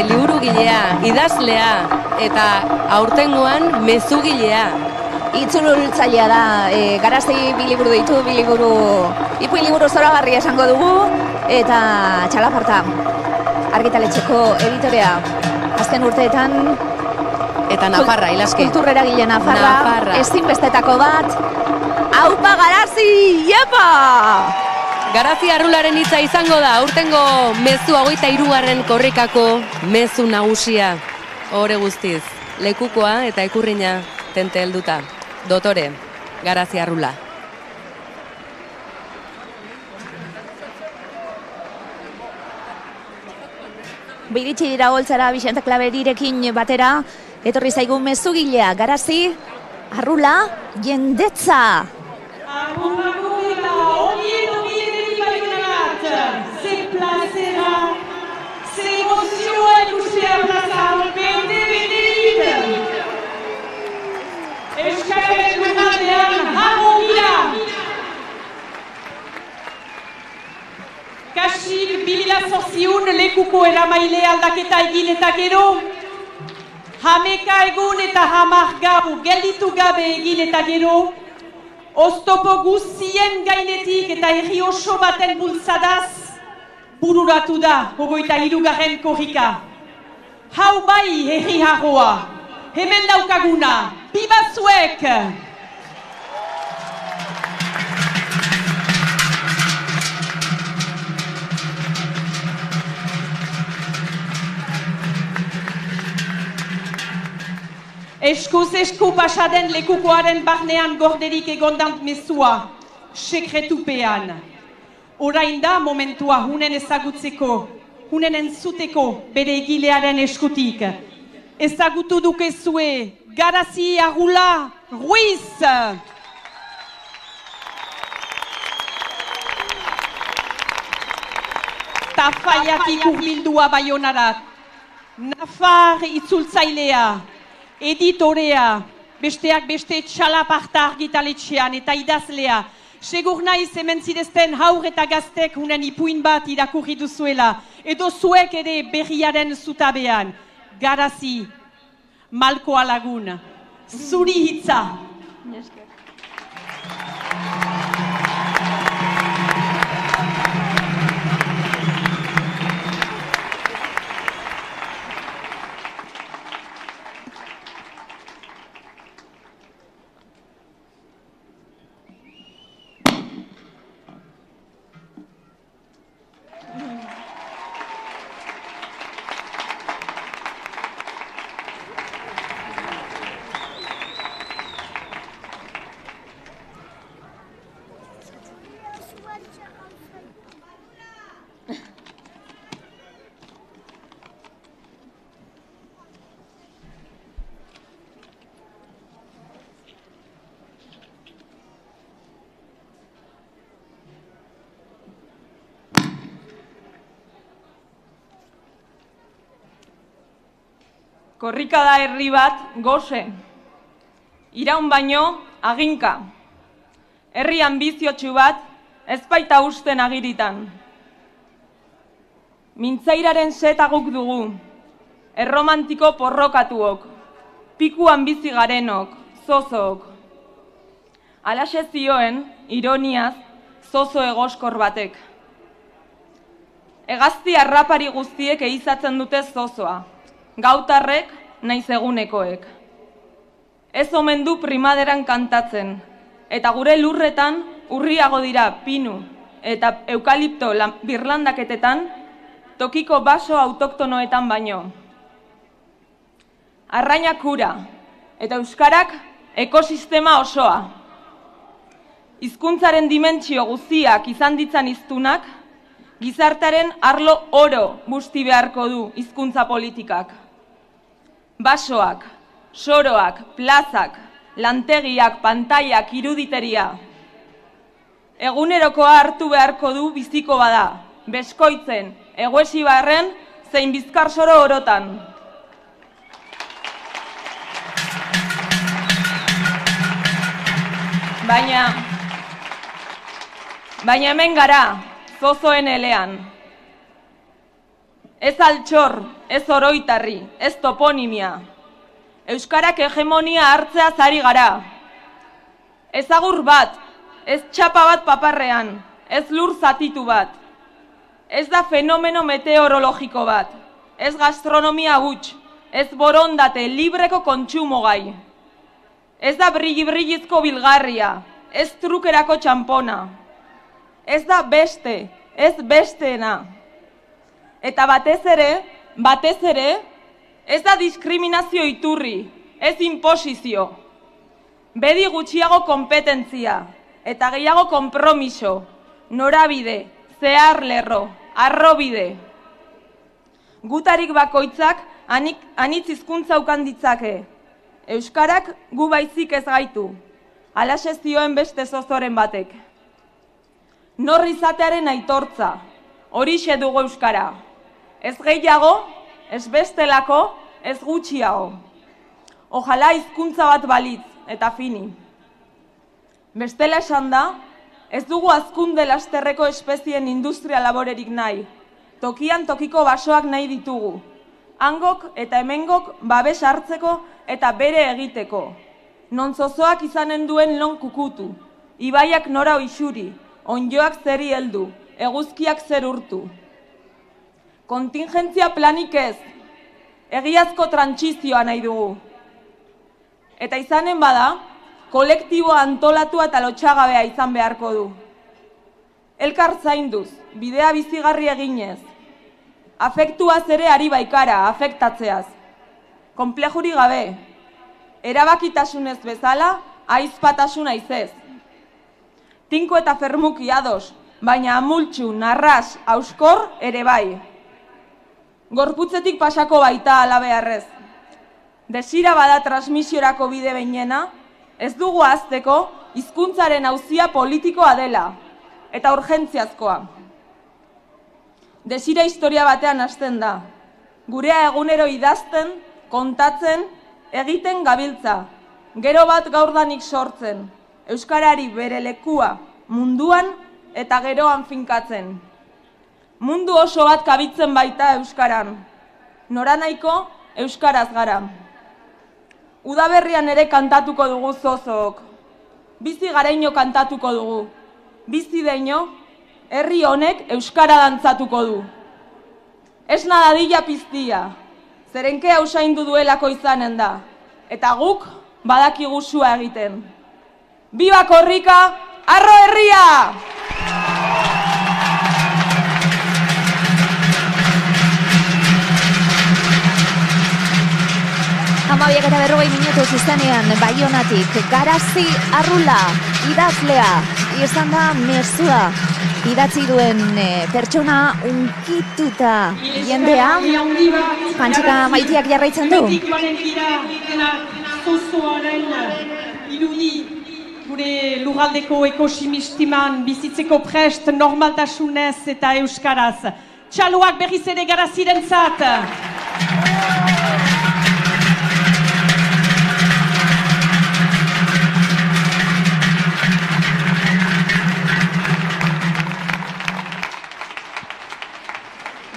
liburugilea, idazlea, eta aurtengoan mezugilea. Itzultzailea da, Garazi bi liburu ditu, ipuin liburu zoragarria esango dugu, eta txalaparta, argitaletxeko editorea, azken urteetan, eta Nafarra, ilaski. Kulturreragile Nafarra, ezinbestetako bat, aupa Garazi, iepa! Garazi Arrularen hitza izango da, aurtengo mezu 23. korrikako mezu nagusia, hore guztiz, lekukoa eta ikurrina tente helduta. Dotore, Garazi Arrula. Biritsi dira holtzara Bixente Klaberirekin batera, etorri zaigu mezugilea, Garazi Arrula, jendetza. Ze plazera, ze emozioa ikustea plazan, bete-beterik. Euskaren lurraldean harmonia. Kasik 2008 lekuko eramaile aldaketa egin eta gero, 11 egun eta 10 gau gelditu gabe egin eta gero, oztopo guztien gainetik eta herri oso baten bultzadaz bururatu da 23. korrika. Hau bai herri harroa, hemen daukaguna, biba zuek! Eskuz esku pasaden lekukoaren barnean gorderik egondant mezua, sekretupean. Orain da momentua hunen ezagutzeko, hunen entzuteko bere egilearen eskutik. Ezagutu dukezue, Garazi Arrula Ruiz! Tafaiatik hurbildua Baionarat. Nafar itzultzailea, editorea, besteak beste txalaparta argitaletxean eta idazlea. Segur naiz hemen zidezten haur eta gaztek unen ipuin bat irakurri duzuela. Edo zuek ere berriaren zutabean. Garazi, Malkoa Lagun, zuri hitza. Korrika da herri bat goze, iraun baino aginka. Herri ambiziotsu bat ez baita usten agiritan. Mintzairaren seta guk dugu, erromantiko porrokatuok, pikuan bizi garenok, zozook. Alaxe zioen, ironiaz, zozo egoskor batek. Hegazti harrapari guztiek ehizatzen dute zozoa. Gautarrek naiz egunekoek. Ez omen du primaderan kantatzen, eta gure lurretan urriago dira pinu eta eukalipto birlandaketetan tokiko baso autoktonoetan baino. Arrainak ura eta euskarak ekosistema osoa. Hizkuntzaren dimentsio guztiak izan ditzan hiztunak, gizartearen arlo oro busti beharko du hizkuntza politikak. Basoak, soroak, plazak, lantegiak, pantaiak, iruditeria. Egunerokoa hartu beharko du biziko bada, Beskoitzen, Eguesibarren, zein Bizkarsoro orotan. Baina hemen gara, zozoen elean. Ez altxor, ez oroitarri, ez toponimia. Euskarak hegemonia hartzea zari gara. Ez agur bat, ez txapa bat paparrean, ez lur zatitu bat. Ez da fenomeno meteorologiko bat, ez gastronomia huts, ez borondate libreko kontsumo gai. Ez da brilli-brillizko bilgarria, ez trukerako txampona. Ez da beste, ez besteena. Eta batez ere, ez da diskriminazio iturri, ez inposizio. Bedi gutxiago kompetentzia, eta gehiago konpromiso, norabide, zehar lerro, arrobide. Gutarik bakoitzak anitz hizkuntza ukan ditzake. Euskarak gu baizik ez gaitu, alaxe zioen beste zozoren batek. Nor izatearen aitortza, horixe dugu euskara. Ez gehiago, ez bestelako, ez gutxiago. Ojala hizkuntza bat balitz eta fini. Bestela esan da, ez dugu hazkunde lasterreko espezien industria laborerik nahi. Tokian tokiko basoak nahi ditugu. Hangok eta hemengok babes hartzeko eta bere egiteko. Non zozoak izanen duen lon kukutu. Ibaiak nora oixuri, onjoak zeri heldu, eguzkiak zer urtu. Kontingentzia planik ez, egiazko trantsizioa nahi dugu. Eta izanen bada, kolektiboa antolatua eta lotxagabea izan beharko du. Elkar zainduz, bidea bizigarri eginez. Afektuaz ere ari baikara, afektatzeaz. Konplejuri gabe, erabakitasunez bezala, aizpatasuna izez. Tinko eta fermuki ados, baina amultxu, narras, auskor ere bai. Gorputzetik pasako baita alabearrez. Desira bada transmisiorako bide behinena, ez dugu ahazteko hizkuntzaren auzia politikoa dela, eta urgentziazkoa. desira historia batean hasten da. Gurea egunero idazten, kontatzen, egiten gabiltza. Gero bat gaurdanik sortzen. Euskarari bere lekua munduan eta geroan finkatzen. Mundu oso bat kabitzen baita euskaran. Noranahiko euskaraz gara. Udaberrian ere kantatuko dugu zozok. Bizi garaino kantatuko dugu. Bizi deino, herri honek euskara dantzatuko du. Ez nadadila piztia, zerenkea usaindu duelako izanen da, eta guk badakigu sua egiten. Biba Korrika, arro herria! Hamabiak eta 40 minutu zuzenean Baionatik, Garazi Arrula, idazlea, izan da mezua, idatzi duen pertsona unkituta jendea, Pantxika Maitiak jarraitzen du. Gure lurraldeko ekosimistiman bizitzeko prest normaltasunez eta euskaraz. Txaloak berriz ere Garazirentzat.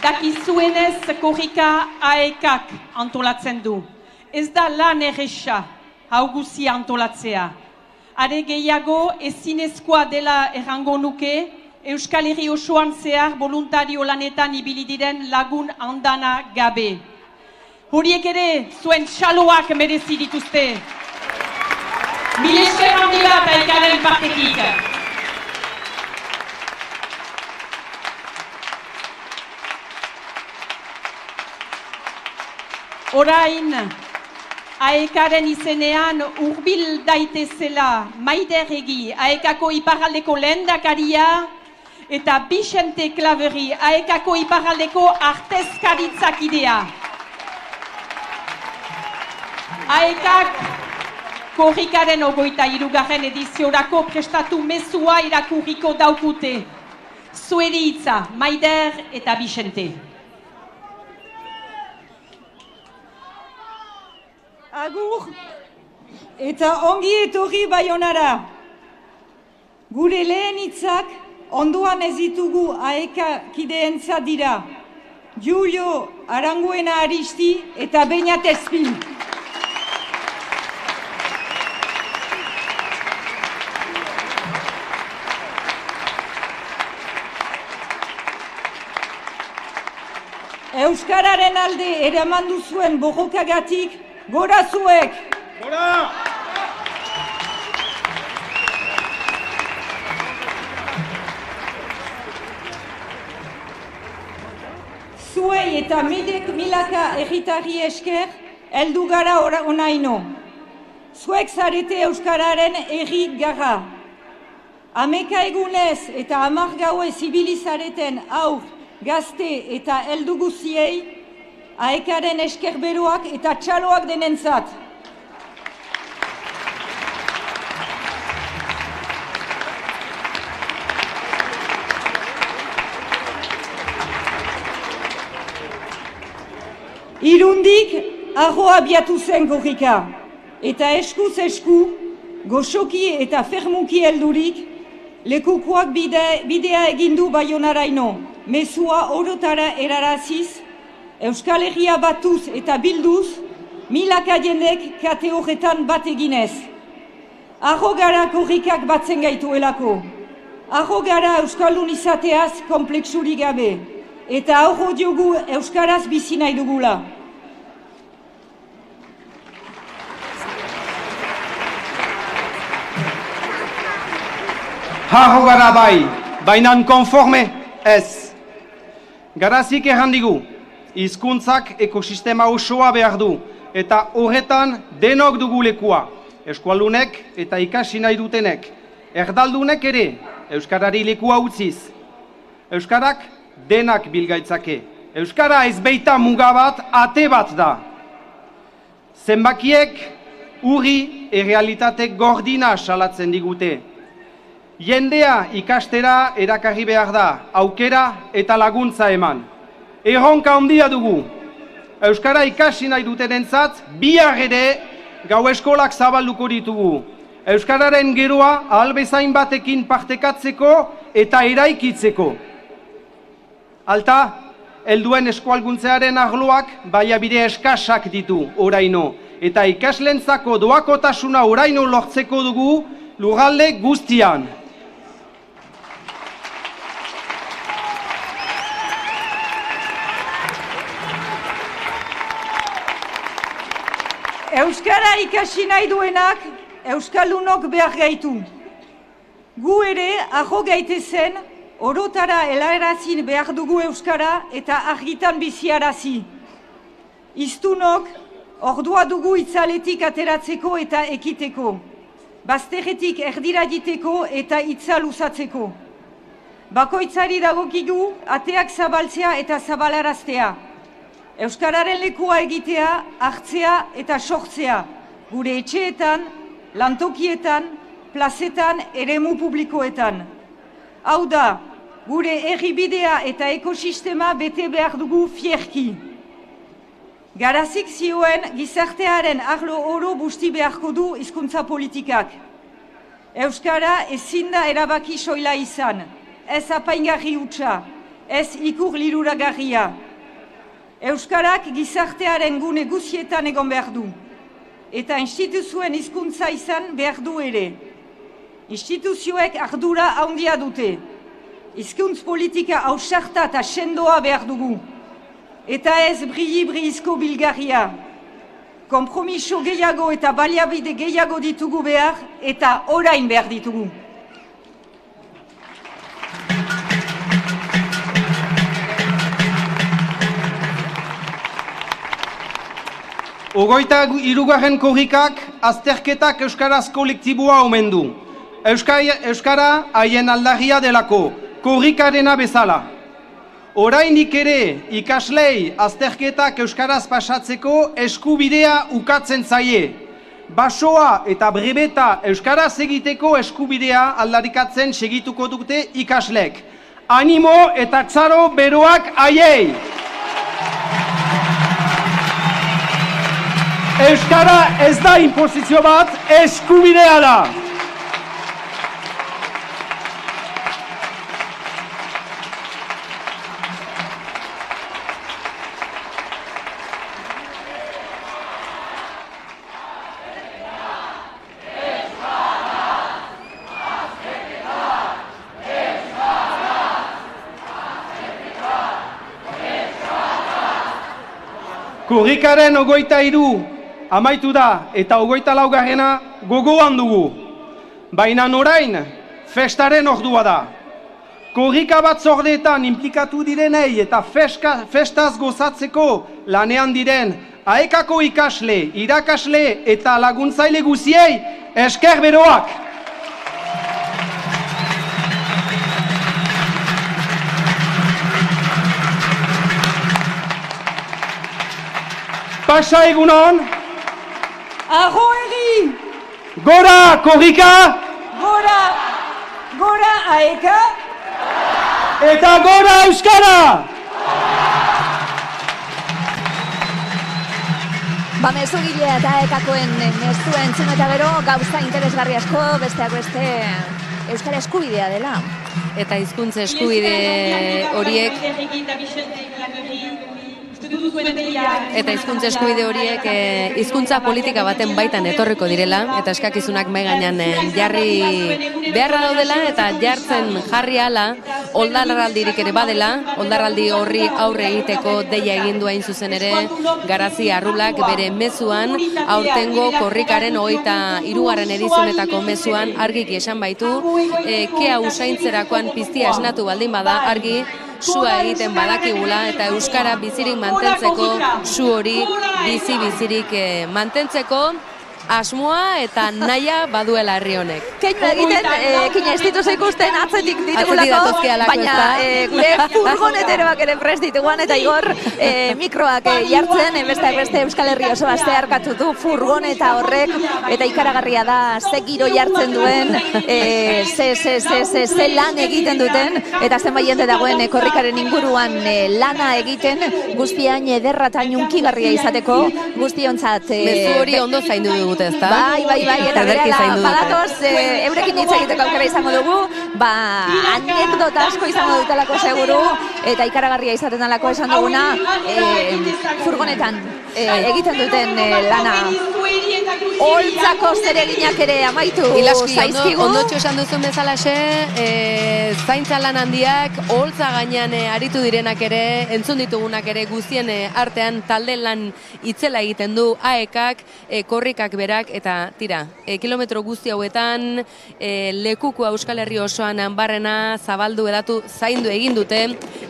Dakizuenez korrika AEKak antolatzen du. Ez da lan erresa hau guzia antolatzea. Are gehiago ezinezkoa dela errango nuke, Euskal Herri osoan zehar voluntario lanetan ibili diren lagun andana gabe. Horiek ere zuen txaloak merezi dituzte. Mil esker handi bat AEKaren partetik. Orain, AEKaren izenean hurbil daitezela Maider Egi, AEKako iparraldeko lehendakaria, eta Bixente Klaveri, AEKako iparraldeko artezkaritzakidea. AEKak korrikaren 23. ediziorako prestatu mezua irakurriko daukute. Zueri hitza, Maider eta Bixente. Agur, eta ongi etorri Baionara. Gure lehen hitzak ondoan ez ditugu AEK kideentza dira. Julio Aranguena Aristi eta Beñat Espin. Euskararen alde eraman duzuen borrokagatik, gora zuek! Gora! Zuei eta milaka herritarri esker, heldu gara onaino. Zuek zarete euskararen herri gara. 11 egunez eta 10 gauez ibili zareten haur, gazte eta heldu guziei, AEKaren eskerberoak eta txaloak denentzat. Irundik arroa abiatu zen korrika, eta eskuz esku, goxoki eta fermuki heldurik, lekukoak bidea egindu Baionaraino, mezua orotara eraraziz, Euskal Herria batuz eta bilduz, milaka jendek kate horretan bat eginez. Arro gara korrikak batzen gaituelako. Arro gara Euskaldun izateaz kompleksurik gabe. Eta arro diogu Euskaraz bizi nahi dugula. Arro gara bai, bainan konforme ez. Garazik errandigu. Hizkuntzak ekosistema osoa behar du, eta horretan denok dugu lekua, eskualdunek eta ikasi nahi dutenek, erdaldunek ere, euskarari lekua utziz. Euskarak denak bilgaitzake, euskara ez beita mugabat, ate bat da. Zenbakiek urri errealitate gordina salatzen digute. Jendea ikastera erakarri behar da, aukera eta laguntza eman. Erronka handia dugu. Euskara ikasi nahi dutenentzat, bihar ere gau eskolak zabalduko ditugu. Euskararen geroa ahal bezain batekin partekatzeko eta eraikitzeko. Alta, helduen eskualguntzearen arloak baliabide eskasak ditu oraino, eta ikaslentzako doakotasuna oraino lortzeko dugu lurralde guztian. Euskara ikasi nahi duenak euskaldunok behar gaitu. Gu ere aho gaitezen orotara helarazin behar dugu euskara eta argitan biziarazi. Iztunok ordua dugu itzaletik ateratzeko eta ekiteko. Bazterretik erdira diteko eta itza luzatzeko. Bakoitzari dagokigu ateak zabaltzea eta zabalaraztea. Euskararen lekua egitea, hartzea eta sortzea, gure etxeetan, lantokietan, plazetan, eremu publikoetan. Hau da, gure herribidea eta ekosistema bete behar dugu fierki. Garazik zioen gizartearen arlo oro busti beharko du hizkuntza politikak. Euskara ezin da erabaki soila izan, ez apaingarri hutsa, ez ikur liruragarria. Euskarak gizartearen gune guzietan egon behar du, eta instituzioen hizkuntza izan behar du ere. Instituzioek ardura handia dute. Hizkuntz politika ausarta eta sendoa behar dugu, eta ez brilli-brillizko bilgarria. Konpromiso gehiago eta baliabide gehiago ditugu behar, eta orain behar ditugu. Hogeita hirugarren korrikak azterketak euskaraz kolektiboa omen du. Euskara haien aldarria delako, korrikarena bezala. Orainik ere ikaslei azterketak euskaraz pasatzeko eskubidea ukatzen zaie. Basoa eta brebeta euskaraz egiteko eskubidea aldarikatzen segituko dute ikaslek. Animo eta txaro beroak haiei! Euskara ez da inposizio bat, eskubidea da. Korrikaren 23 amaitu da eta 24 gogoan dugu. Baina orain festaren ordua da. Korrika batzordeetan inplikatu direnei eta festaz gozatzeko lanean diren aekako ikasle, irakasle eta laguntzaile guziei esker beroak. Pasa egunon! Aho egi! Gora korrika! Gora aeka! Eta gora euskara! Mezugilea eta aekakoen mezuen entzun eta gero gauza interesgarri asko, besteak beste euskara eskubidea dela. Eta hizkuntza eskubide horiek hizkuntza politika baten baitan etorriko direla eta eskakizunak mahai gainean jarri beharra daudela eta jartzen jarri hala oldarraldirik ere badela, oldarraldi horri aurre egiteko deia egin du hain zuzen ere Garazi Arrulak bere mezuan aurtengo korrikaren 23. edizionetako mezuan argiki esan baitu, kea usaintzerakoan piztia esnatu baldin bada argi sua egiten badakigula eta euskara bizirik mantentzeko, su hori bizirik mantentzeko asmoa eta naia baduela herri honek. Keinu egiten, kina ez dituzu ikusten atzetik ditugulako, datozkialako, baina gure furgonetero ere prest dituguan, eta Igor mikroak jartzen, beste Euskal Herri osoa zeharkatu du furgoneta horrek, eta ikaragarria da ze giro jartzen duen, ze lan egiten duten, eta zenbait jende dagoen korrikaren inguruan lana egiten, guztiain ederra eta hunkigarria izateko, guztiontzat... Mezu hori ondo zaindu dugute, ezta? Bai, eta berela badatoz, eurekin hitz egiteko aukera izango dugu, anekdota asko izango dutelako seguru, eta ikaragarria izaten dalako esan duguna, furgonetan egiten duten lana. Holtzako zereginak ere amaitu zaizkigu. Ondotxo esan duzun bezalaxe, zaintza lan handiak, holtza gainean aritu direnak ere, entzun ditugunak ere guztien artean talde lan itzela egiten du AEKak, korrikak berak, eta tira, kilometro guzti hauetan, lekuko Euskal Herri osoan barrena, zabaldu edatu, zaindu egin dute,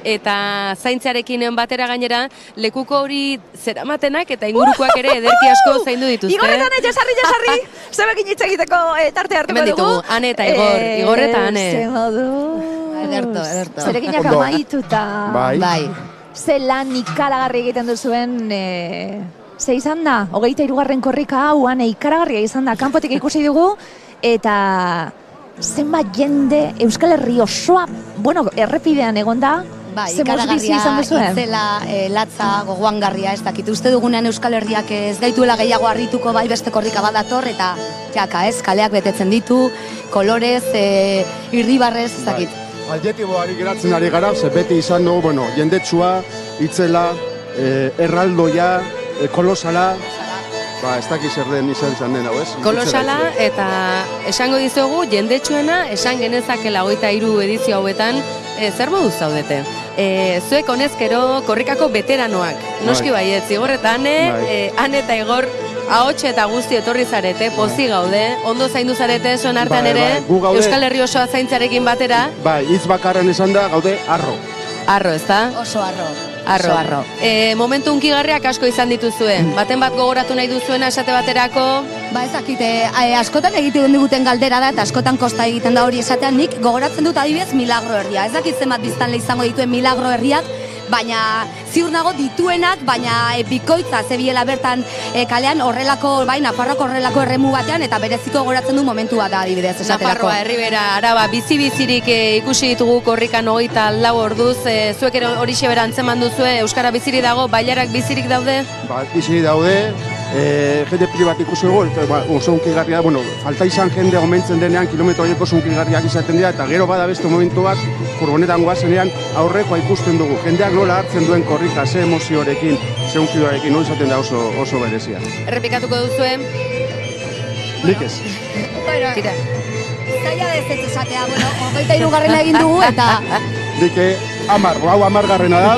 eta zaintzarekin batera gainera, lekuko hori zeramatenak eta ingurukoak ere ederki asko zaindu dituzte. Igoretan jesarri, zebekin hitz egiteko tarte hartuko dugu. Hemen ditugu, Ane eta Igor eta Ane. Ederto. Zereginak amaituta. Bai. Ze lan ikaragarri egiten duzuen, ze izan da? 23. korrika hau, Ane, ikaragarria izan da, kanpotik ikusi dugu, eta zenbat jende Euskal Herri osoa, errepidean egon da, ikaragarria itzela, latza, gogoangarria, ez dakit. Uste dugunean Euskal Herriak ez gaituela gehiago harrituko bai beste korrika badator, eta kaleak betetzen ditu, kolorez, irribarrez, ez dakit. Adjetiboari geratzen ari gara, ze beti izan dugu, jendetsua, itzela, erraldoia, kolosala, ez dakit zer den izan den hau, ez? Kolosala, eta esango dizugu, jendetsuena, esan genezakela 23 edizio hauetan, zer moduz zaudete? Zuek honezkero korrikako veteranoak, noski baiet, Igor eta Ane eta Igor, ahots eta guzti etorri zarete, pozi gaude, ondo zaindu zarete, zuen artean ere, Euskal Herri osoa zaintzarekin batera. Hitz bakarren esan da, gaude, arro. Arro, ezta? Oso arro. Arro. Momentu hunkigarriak asko izan dituzue. Baten bat gogoratu nahi duzuena esate baterako? Ez dakit, askotan egiten diguten galdera da, eta askotan kosta egiten da hori esatean, nik gogoratzen dut adibidez Milagro herria. Ez dakit zenbat biztanle izango dituen Milagro herriak, baina ziur nago dituenak, baina bikoitza zebiela bertan kalean horrelako, Nafarroako horrelako erremu batean, eta bereziko gogoratzen du momentua da adibidez esaterako. Nafarroa, Herribera, Araba, bizi-bizirik ikusi ditugu korrikan 24 orduz, zuek ere hori xebera antzeman duzue, Euskara bizirik dago, bailarak bizirik daude? Bizirik daude, jende pribat ikusi dugu, oso hunkigarria, falta izan jende omentzen denean, kilometro horiek oso hunkigarriak izaten dira, eta gero bada beste momentu bat, furgonetan goazenean, aurrekoa ikusten dugu, jendeak nola hartzen duen korrika, ze emozioarekin, ze hunkigarekin, hori izaten da oso berezia. Errepikatuko duzuen? Nik ez. Tira. Zaila ez esatea, 23. egin dugu, eta... Nik hau 10. da,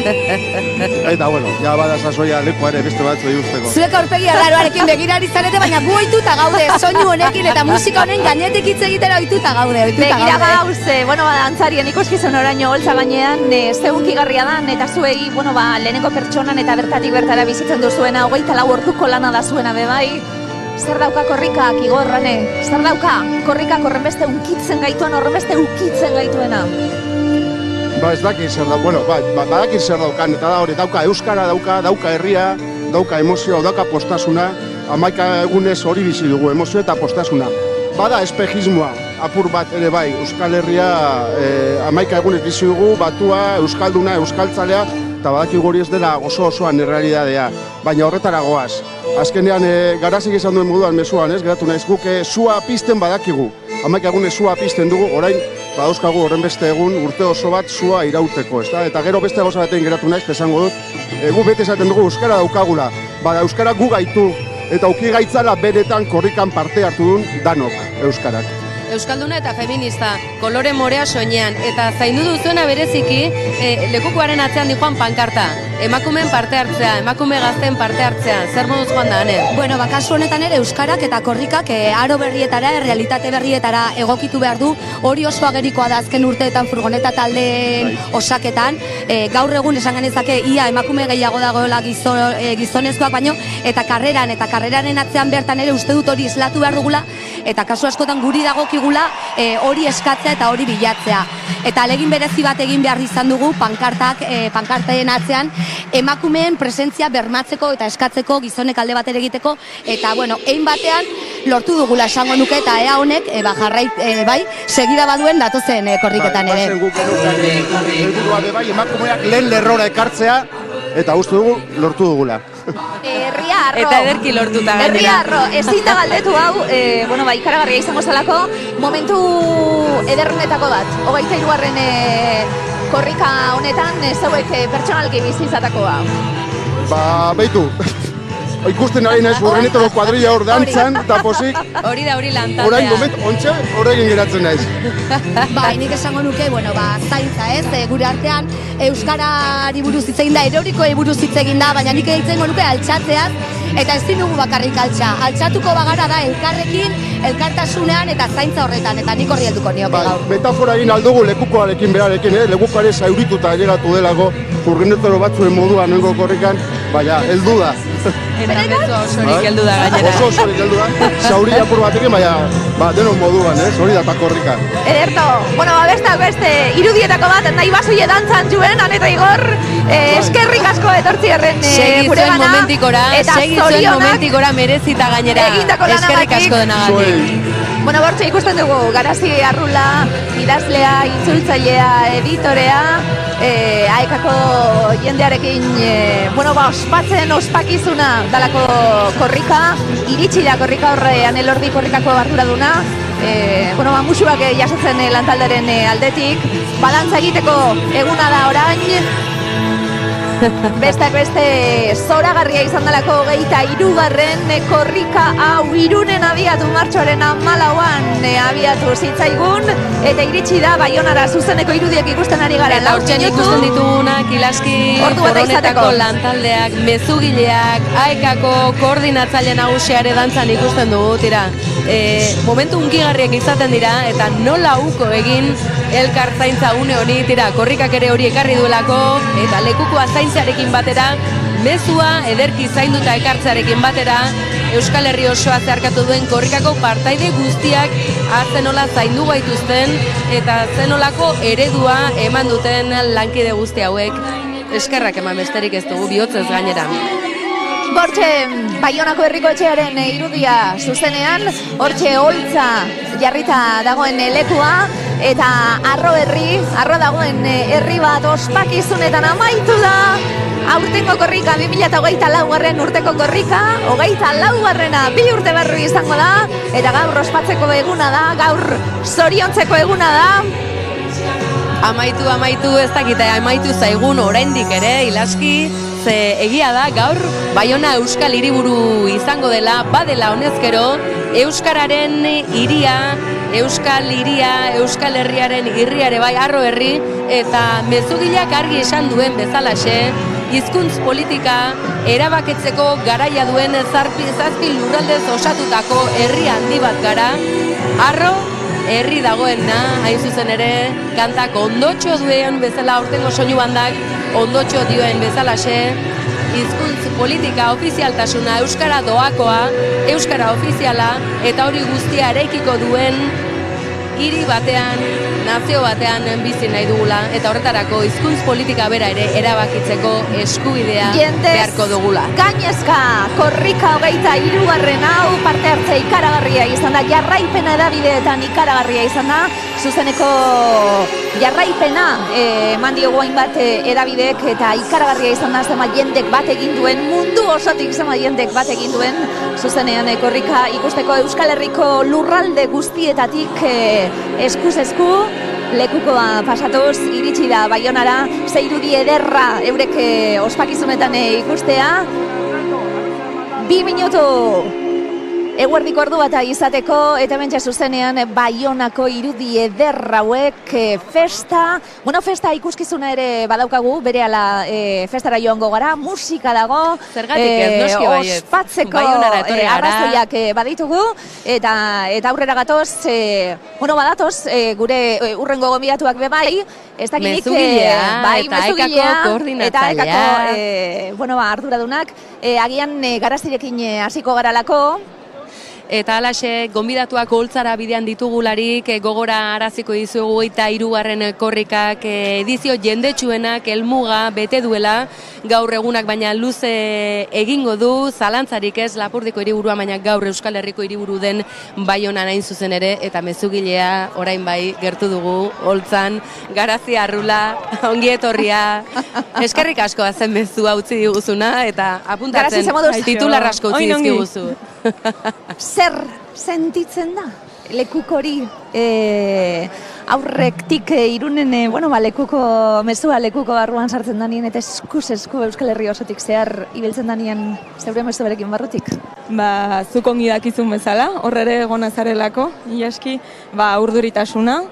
eta ja bada sasoia lekoa ere beste batzu usteko. Zuek aurpegi arraroarekin begirari zarete, baina gu ohituta gaude, soinu honekin eta musika honen gainetik hitz egitera ohituta gaude. Begira gauze, dantzarien ikuskizun oraino holtza gainean, ze hunkigarria dan, eta zuei, lehenengo pertsonan eta bertatik bertara bizitzen duzuena, 24 orduko lana da zuena bebai. Zer dauka korrikak, Igor, Ane? Zer dauka korrikak horrenbeste hunkitzen gaituan, horrenbeste ukitzen gaituena? Ez dakit zer badakit zer daukan, eta da hori, dauka euskara, dauka herria, dauka emozioa, dauka postasuna, 11 egunez hori bizi dugu, emozio eta postasuna. Bada espejismoa, apur bat ere bai, Euskal Herria 11 egunez bizi dugu, batua, euskalduna, euskaltzalea, eta badakigu hori ez dela osoan errealidadea, baina horretara goaz. Azkenean, Garazik esan duen moduan mezuan, geratu naiz, guk sua pizten badakigu. 11 egunez sua pizten dugu, orain, badauzkagu horrenbeste egun urte oso bat sua irauteko, eta gero beste gauza batean geratu naiz, esango dut, gu bete esaten dugu euskara daukagula, bada euskara gu gaitu, eta uki gaitzala beretan korrikan parte hartu duen danok euskarak. euskalduna eta feminista, kolore morea soinean, eta zaindu duzuena bereziki lekukoaren atzean dijoan pankarta. Emakumeen parte hartzea, emakume gazten parte hartzea, zer moduz joan da, Ane? Bueno, kasu honetan ere euskarak eta korrikak aro berrietara, realitate berrietara egokitu behar du, hori oso agerikoa da azken urteetan furgoneta taldeen osaketan, gaur egun esan genezake ia emakume gehiago dagoela gizonezkoak baino, eta karreraren atzean bertan ere uste dut hori islatu behar dugula, eta kasu askotan guri dagokigula hori eskatzea eta hori bilatzea. Eta alegin berezi bat egin behar izan dugu pankartaen atzean, emakumeen presentzia bermatzeko eta eskatzeko gizonek alde batera egiteko, eta bueno, ein batean lortu dugula esango nuke, eta ea honek bai, segida baduen datozen korriketan ere. Helburua bai, emakumeak lehen lerrora ekartzea, eta uste dugu lortu dugula. Herria arro. Eta ederki lortuta gainera. Herria arro, ezin da galdetu hau, ikaragarria izango zelako, momentu ederrenetako bat, 23. korrika honetan, zeuek pertsonalki bizizatakoa. Beitu, ikusten ari naiz burrenetako kuadrilla hor dantzan, eta posik. Hori da hori lantaldea. Orain moment, ontsa, horregin geratzen naiz. Nik esango nuke, zaintza ez, gure artean euskarari buruz hitz egin da, erorikoei buruz hitz egin da, baina nik egiten nuke altxatzeaz, eta ezin dugu bakarrik altxatuko bagara da elkarrekin, elkartasunean eta zaintza horretan, eta nik horri helduko nioke gaur. Metafora egin aldugu lekukoarekin berarekin, lekukoare zaurituta ailegatu delako, furgonetaro batzuen moduan nengo korrikan, baina heldu da. Eta mezu osorik heldu da gainera. Oso osorik heldu da, zauri apur batekin, baina denon moduan, hori da eta korrika. Ederto, besteak beste, irudietako bat, nahi basoie dantzan juen, Aneta Igor, eskerrik asko etortzi erren gure gana. Segizuen momentikora merezita gainera, eskerrik asko denagatik. Bortxe ikusten dugu, Garazi Arrula, idazlea, itzultzailea, editorea, aekako jendearekin, ospatzen ospakizuna dalako korrika, iritsi da korrika horrean elordi korrikako arduraduna, musuak jasotzen lantalderen aldetik, balantza egiteko eguna da orain, besteak beste zoragarria izan dalako 23. korrika hau Irunen abiatu martxoaren 14an abiatu zitzaigun, eta iritsi da Baionara zuzeneko irudiek ikusten ari gara. Eta hortzen ikusten ditugunak, Ilaski Foronetako lantaldeak, mezugileak, aekako koordinatzaile nagusiare dantzan ikusten dugu, tira. Momentu unkigarriak izaten dira, eta nola uko egin elkartzaintza une honi, tira, korrikak ere hori ekarri duelako, eta lekukoa zaintzarekin batera, mezua ederki zainduta ekartzarekin batera, Euskal Herri osoa zeharkatu duen korrikako partaide guztiak zenola zaindu gaituzten, eta zenolako eredua eman duten lankide guzti hauek. Eskerrak eman besterik ez dugu, bihotzez gainera. Hortxe, Baionako herriko etxearen irudia zuzenean, hortxe holtza jarrita dagoen lekua, eta arro dagoen herri bat ospakizunetan amaitu da, aurtengo korrika 2024 urteko korrika, 24 2 urte barru izango da, eta gaur ospatzeko eguna da, gaur zoriontzeko eguna da. Amaitu ez dakita, amaitu zaigun oraindik ere, Ilaski, ze egia da gaur Baiona Euskal Hiriburu izango dela, badela honezkero, Euskararen hiria, Euskal Hiria, Euskal Herriaren irriare bai, arro herri, eta mezugileak argi esan duen bezalaxe, hizkuntz politika erabaketzeko garaia duen zazpi lurraldez osatutako herri handi bat gara, arro herri dagoena, hain zuzen ere, kantak ondotxo duen bezala, aurtengo soinu bandak ondotxo duen bezalaxe, hizkuntz politika ofizialtasuna, euskara doakoa, euskara ofiziala, eta hori guztia eraikiko duen hiri batean, nazio batean bizi nahi dugula, eta horretarako hizkuntz politika bera ere erabakitzeko eskubidea beharko dugula. Gainezka, korrika 23. hau parte hartze ikaragarria izan da, jarraipena edabideetan ikaragarria izan da, zuzeneko jarraipena eman diogu hainbat edabideek, eta ikaragarria izan da zenbat jendek bat egin duen, mundu osotik zenbat jendek bat egin duen, zuzenean korrika ikusteko Euskal Herriko lurralde guztietatik eskuz esku, lekukoa pasatuz, iritsi da Baionara, ze irudi ederra eurek ospakizunetan ikustea. 2 minutu Eguerdiko ordu bata izateko, eta hementxe zuzenean Baionako irudi eder hauek festa, festa ikuskizuna ere badaukagu, berehala festara joango gara, musika dago, Zergatik ez, noski baietz. ospatzeko Baionara etorri gara. arrazoiak baditugu, eta aurrera gatoz, badatoz, gure urrengo gonbidatuak be bai, ez dakinik, Mezugilea, bai, eta mezugilea, AEKako koordinatzailea. eta AEKako, arduradunak, agian garazirekin hasiko garalako, Eta alaxe, gonbidatuak holtzara bidean ditugularik, gogora araziko dizugu eta 3. korrikak edizio jendetsuenak helmuga bete duela, gaur egunak baina luze egingo du, zalantzarik ez Lapurdiko hiriburua, baina gaur Euskal Herriko hiriburu den Baionan hain zuzen ere, eta mezugilea orain bai gertu dugu holtzan, Garazi Arrula, ongi etorria, eskerrik asko zen mezua utzi diguzuna, eta apuntatzen titular asko utzi dizkiguzu. Zer sentitzen da lekukori aurrektik Irunen, lekuko mezua lekuko barruan sartzen danien eta eskuz esku Euskal Herri osotik zehar ibiltzen danien zeure mezu berekin barrutik? Zuk ongi dakizun bezala, horrere egona zarelako, iaski, urduritasuna,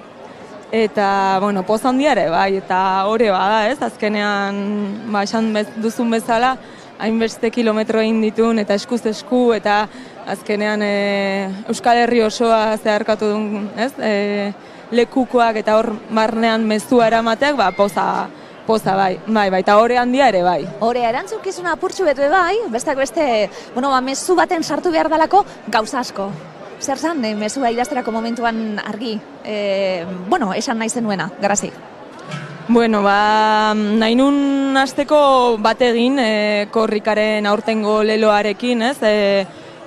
eta, poz handia ere, bai, eta hori bada, ez, azkenean, esan duzun bezala, hainbeste kilometro egin ditun eta eskuz esku eta azkenean Euskal Herri osoa zeharkatu duen, ez? Lekukoak eta hor marnean mezua eramateak, poza bai, eta hore handia ere bai. Hore erantzukizuna apurtxu bete bai, besteak beste, mezu baten sartu behar dalako gauza asko. Zer zan, mezua idazterako momentuan argi, esan nahi zenuena, Garazi? Nahi nun hasteko bat egin korrikaren aurtengo leloarekin, ez?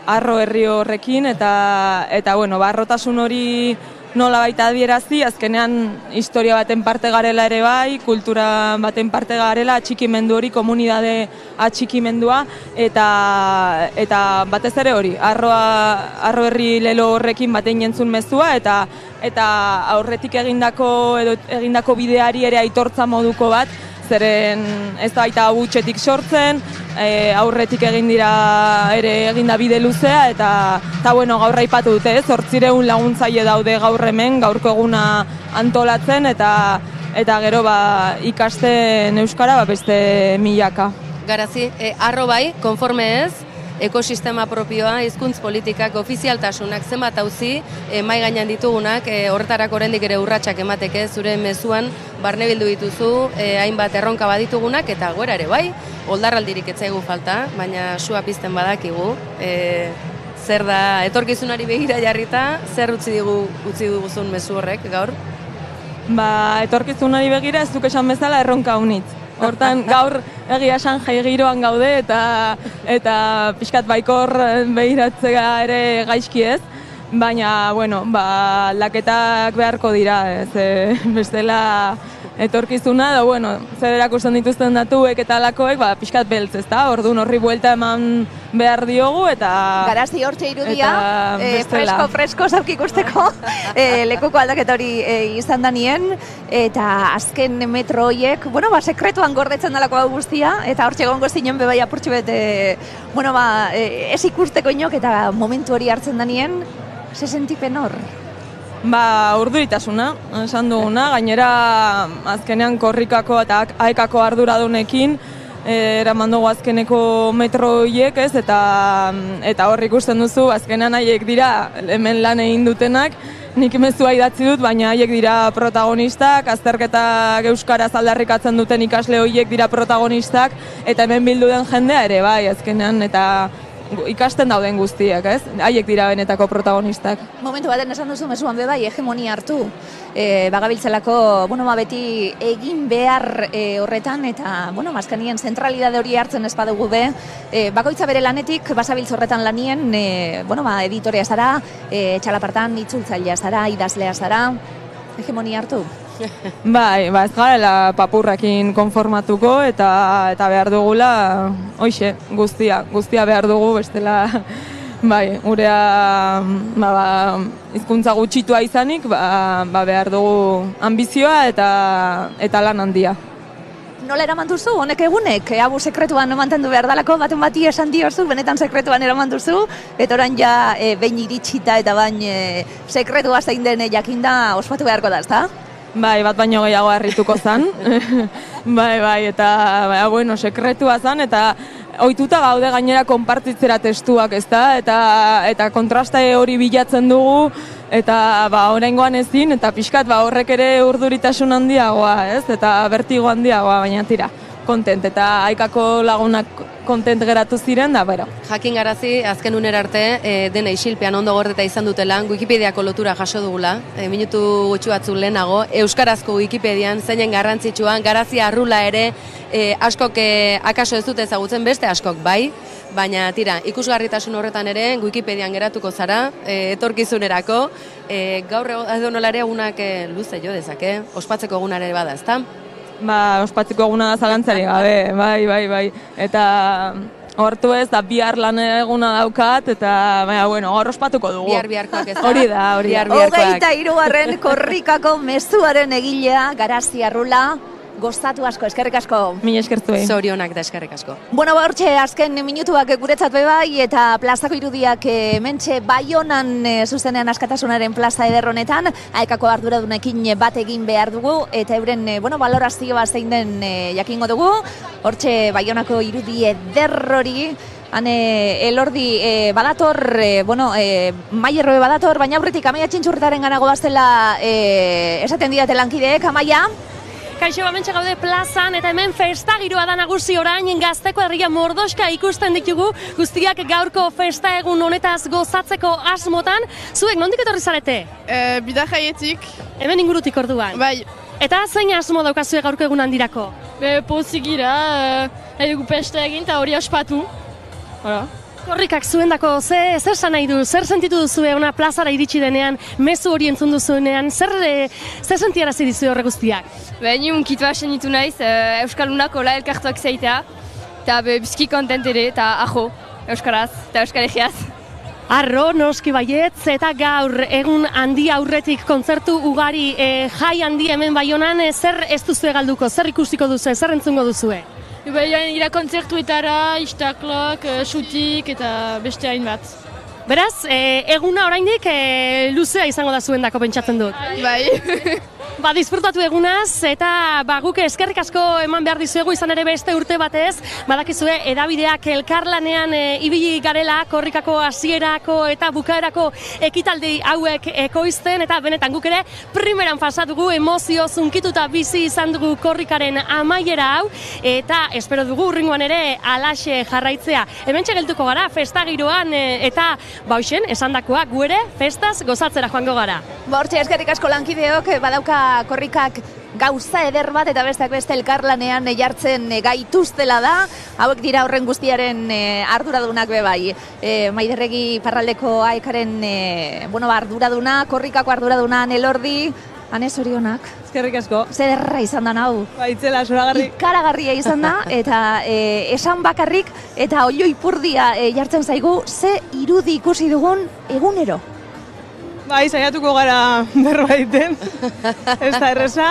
Arro herri horrekin, eta arrotasun hori nola baita adierazi, azkenean historia baten parte garela ere bai, kultura baten parte garela, atxikimendu hori, komunidade atxikimendua, eta batez ere hori, arro herri lelo horrekin baten jentzun mezua, eta aurretik egindako bideari ere aitortza moduko bat, zeren ez da baita butxetik sortzen, aurretik eginda bide luzea, eta gaur aipatu dute, 800 laguntzaile daude gaur hemen, gaurko eguna antolatzen, eta gero ikasten euskara beste milaka. Garazi, arro bai, konforme ez, ekosistema propioa, hizkuntz politikak, ofizialtasunak, zenbat auzi, mai gainean ditugunak, horretarako oraindik ere urratsak emateke, zure mezuan barnebildu dituzu, hainbat erronka baditugunak, eta gora ere bai, oldarraldirik ez zaigu falta, baina sua pizten badakigu, zer da, etorkizunari begira jarrita, zer utzi duguzun mezu horrek gaur? Etorkizunari begira ez duk esan bezala erronka unitz. Hortan gaur egia esan jai giroan gaude eta pixkat baikor behiratzea ere gaizki ez, baina, laketak beharko dira, bestela etorkizuna, zer erakusten dituzten datuek eta alakoek, pixkat beltz, ez da, orduan horri buelta eman behar diogu, eta... Garazi hortxe irudia, fresko zauk ikusteko, lekuko aldaketa hori izan danien, eta azken metro horiek, sekretuan gordetzen dalako hau guztia, eta hortxe gongo zinen bebai apurtxu bete, ez ikusteko inok, eta momentu hori hartzen danien, ze sentipen hor? Urduritasuna, esan duguna, gainera azkenean korrikako eta AEKako arduradunekin eraman dugu azkeneko metro horiek, ez, eta hor ikusten duzu, azkenean haiek dira hemen lan egin dutenak, nik mezua idatzi dut, baina haiek dira protagonistak, azterketak euskaraz aldarrikatzen duten ikasle horiek dira protagonistak, eta hemen bildu den jendea ere, bai, azkenean, eta ikasten dauden guztiak, ez? Haiek dira benetako protagonistak. Momentu baten esan duzu mezuan bebai hegemonia hartu, bagabiltzelako, beti egin behar horretan, eta, azkenien zentralidade hori hartzen ez badugu be, bakoitza bere lanetik, basabiltz horretan lanien, editorea zara, txalapartan itzultzailea zara, idazlea zara, hegemonia hartu? Ez garela papurrekin konformatuko eta behar dugula, guztia behar dugu, bestela, gurea hizkuntza gutxitua izanik, behar dugu ambizioa eta lan handia. nola eraman duzu, honek egunek, hau sekretuan mantendu behar dalako, baten bati esan diozu, benetan sekretuan eraman duzu, eta orain ja behin iritsita eta bain sekretua zein den jakinda ospatu beharko da, ezta? Bai, bat baino gehiago harrituko zan. bai, eta, bueno, sekretua zan, eta ohituta gaude gainera konpartitzera testuak, ezta? Eta kontraste hori bilatzen dugu, eta oraingoan ezin, eta pixkat horrek ere urduritasun handiagoa, ez? Eta bertigo handiagoa, baina tira, kontent, eta Aikako lagunak kontent geratu ziren, da, bero. Jakin garazi, azken unera arte, dena isilpean ondo gordeta izan dutela, Wikipediako lotura jaso dugula, minutu gutxu batzu lehenago, euskarazko Wikipedian, zeinen garrantzitsuan, Garazi Arrula ere, askok akaso ez dute ezagutzen, beste askok bai, baina tira, ikusgarritasun horretan ere, Wikipedian geratuko zara, etorkizunerako, gaur edo nola ere egunak luze jo dezake, ospatzeko egunare bada, ezta? Ospatzeko eguna da zalantzari gabe, bai. Eta hortu ez, da bihar lan eguna daukat, eta bueno, hor ospatuko dugu. Biharkoak ez da. Hori da. 23. korrikako mezuaren egilea, Garazi Arrula, gozatu asko, eskerrik asko. Mila eskertuei. Zorionak da eskerrik asko. Bueno, hortxe, azken minutuak guretzat bai, eta plazako irudiak mentxe Baionan zuzenean Askatasunaren plaza ederronetan, Aikako arduradunekin bat egin behar dugu, eta euren, balorazioa zein den jakingo dugu. Hortxe, Baionako irudi ederrori, Elordi badator, Maierroe badator, baina aurretik Amaia Txintxurritaren ganago bazela esaten diate lankideek, Amaia? Kaixo, hementxe gaude plazan eta hemen festa giroa da nagusi orain, Gazteko herria mordoska ikusten ditugu, guztiak gaurko festa egun honetaz gozatzeko asmotan. Zuek nondik etorri zarete? Bidajaietik. Hemen ingurutik orduan? Bai. Eta zein asmo daukazue gaurko egun handirako? Pozik gira, edugu festa egin eta hori ospatu. Korrikak zuendako, zer esan nahi du, zer sentitu duzue ona plazara iritsi denean, mezu hori entzun duzuenean, zer sentiarazi dizue horre guztiak? Ni unkitu hasen ditu naiz, Euskalunako la elkartuak zeitea, eta bizki kontent ere, eta ajo, Euskaraz, eta Euskalegiaz. Arro, noski baietz, eta gaur egun handi aurretik kontzertu ugari jai handi hemen Baionan, zer ez duzue galduko, zer ikusiko duzue, zer entzungo duzue? Ira kontzertuetara, istaklok, xutik eta beste hainbat. Beraz, eguna oraindik luzea izango da zuendako pentsatzen dut. Bai. Disfrutatu egunaz, eta guk eskerrik asko eman behar dizuegu izan ere beste urte batez, badakizue edabideak elkarlanean ibili garela korrikako hasierako eta bukaerako ekitaldi hauek ekoizten, eta benetan guk ere primeran pasatugu emozio zunkituta bizi izan dugu korrikaren amaiera hau, eta espero dugu urringoan ere alaxe jarraitzea. Hementxe geltuko gara, festa giroan, eta bauxen, esandakoa gu ere festaz gozatzera joango gara. Hortxe, eskerrik asko lankideok, badauka korrikak gauza eder bat eta besteak beste elkarlanean jartzen gaituztela da. Hauek dira horren guztiaren arduradunak be bai. Maiderregi Parraldeko Aekaren arduraduna, korrikako arduraduna Elordi, Ane zorionak. Eskerrik asko. Zederra izan da nau. Baitzela, zoragarri. Ikaragarria izan da, eta esan bakarrik, eta oio ipurdia jartzen zaigu, ze irudi ikusi dugun egunero. Bai, saiatuko gara berbaiten, ez da erreza.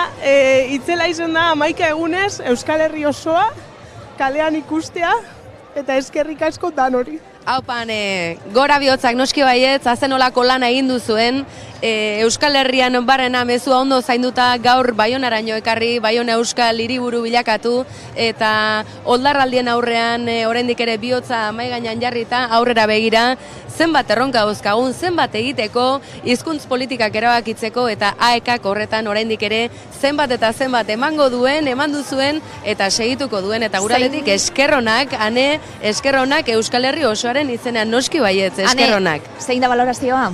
Itzela izan da 11 egunez Euskal Herri osoa kalean ikustea, eta eskerrik asko dan hori. Haupan, gora bihotzak noski baietz, azen olako lana egin duzuen, Euskal Herrian barrena mezua ondo zainduta gaur Baionaraino ekarri, Baiona Euskal hiriburu bilakatu, eta oldarraldien aurrean oraindik ere bihotza mahai gainean jarrita aurrera begira, zenbat erronka dauzkagun, zenbat egiteko, hizkuntz politikak erabakitzeko, eta AEKak horretan oraindik ere zenbat eta zenbat emango duen, eman duzuen, eta segituko duen, eta guraletik eskerronak, Ane, eskerronak Euskal Herri osoaren izenean noski baietz, eskerronak. Ane, zein da valorazioa?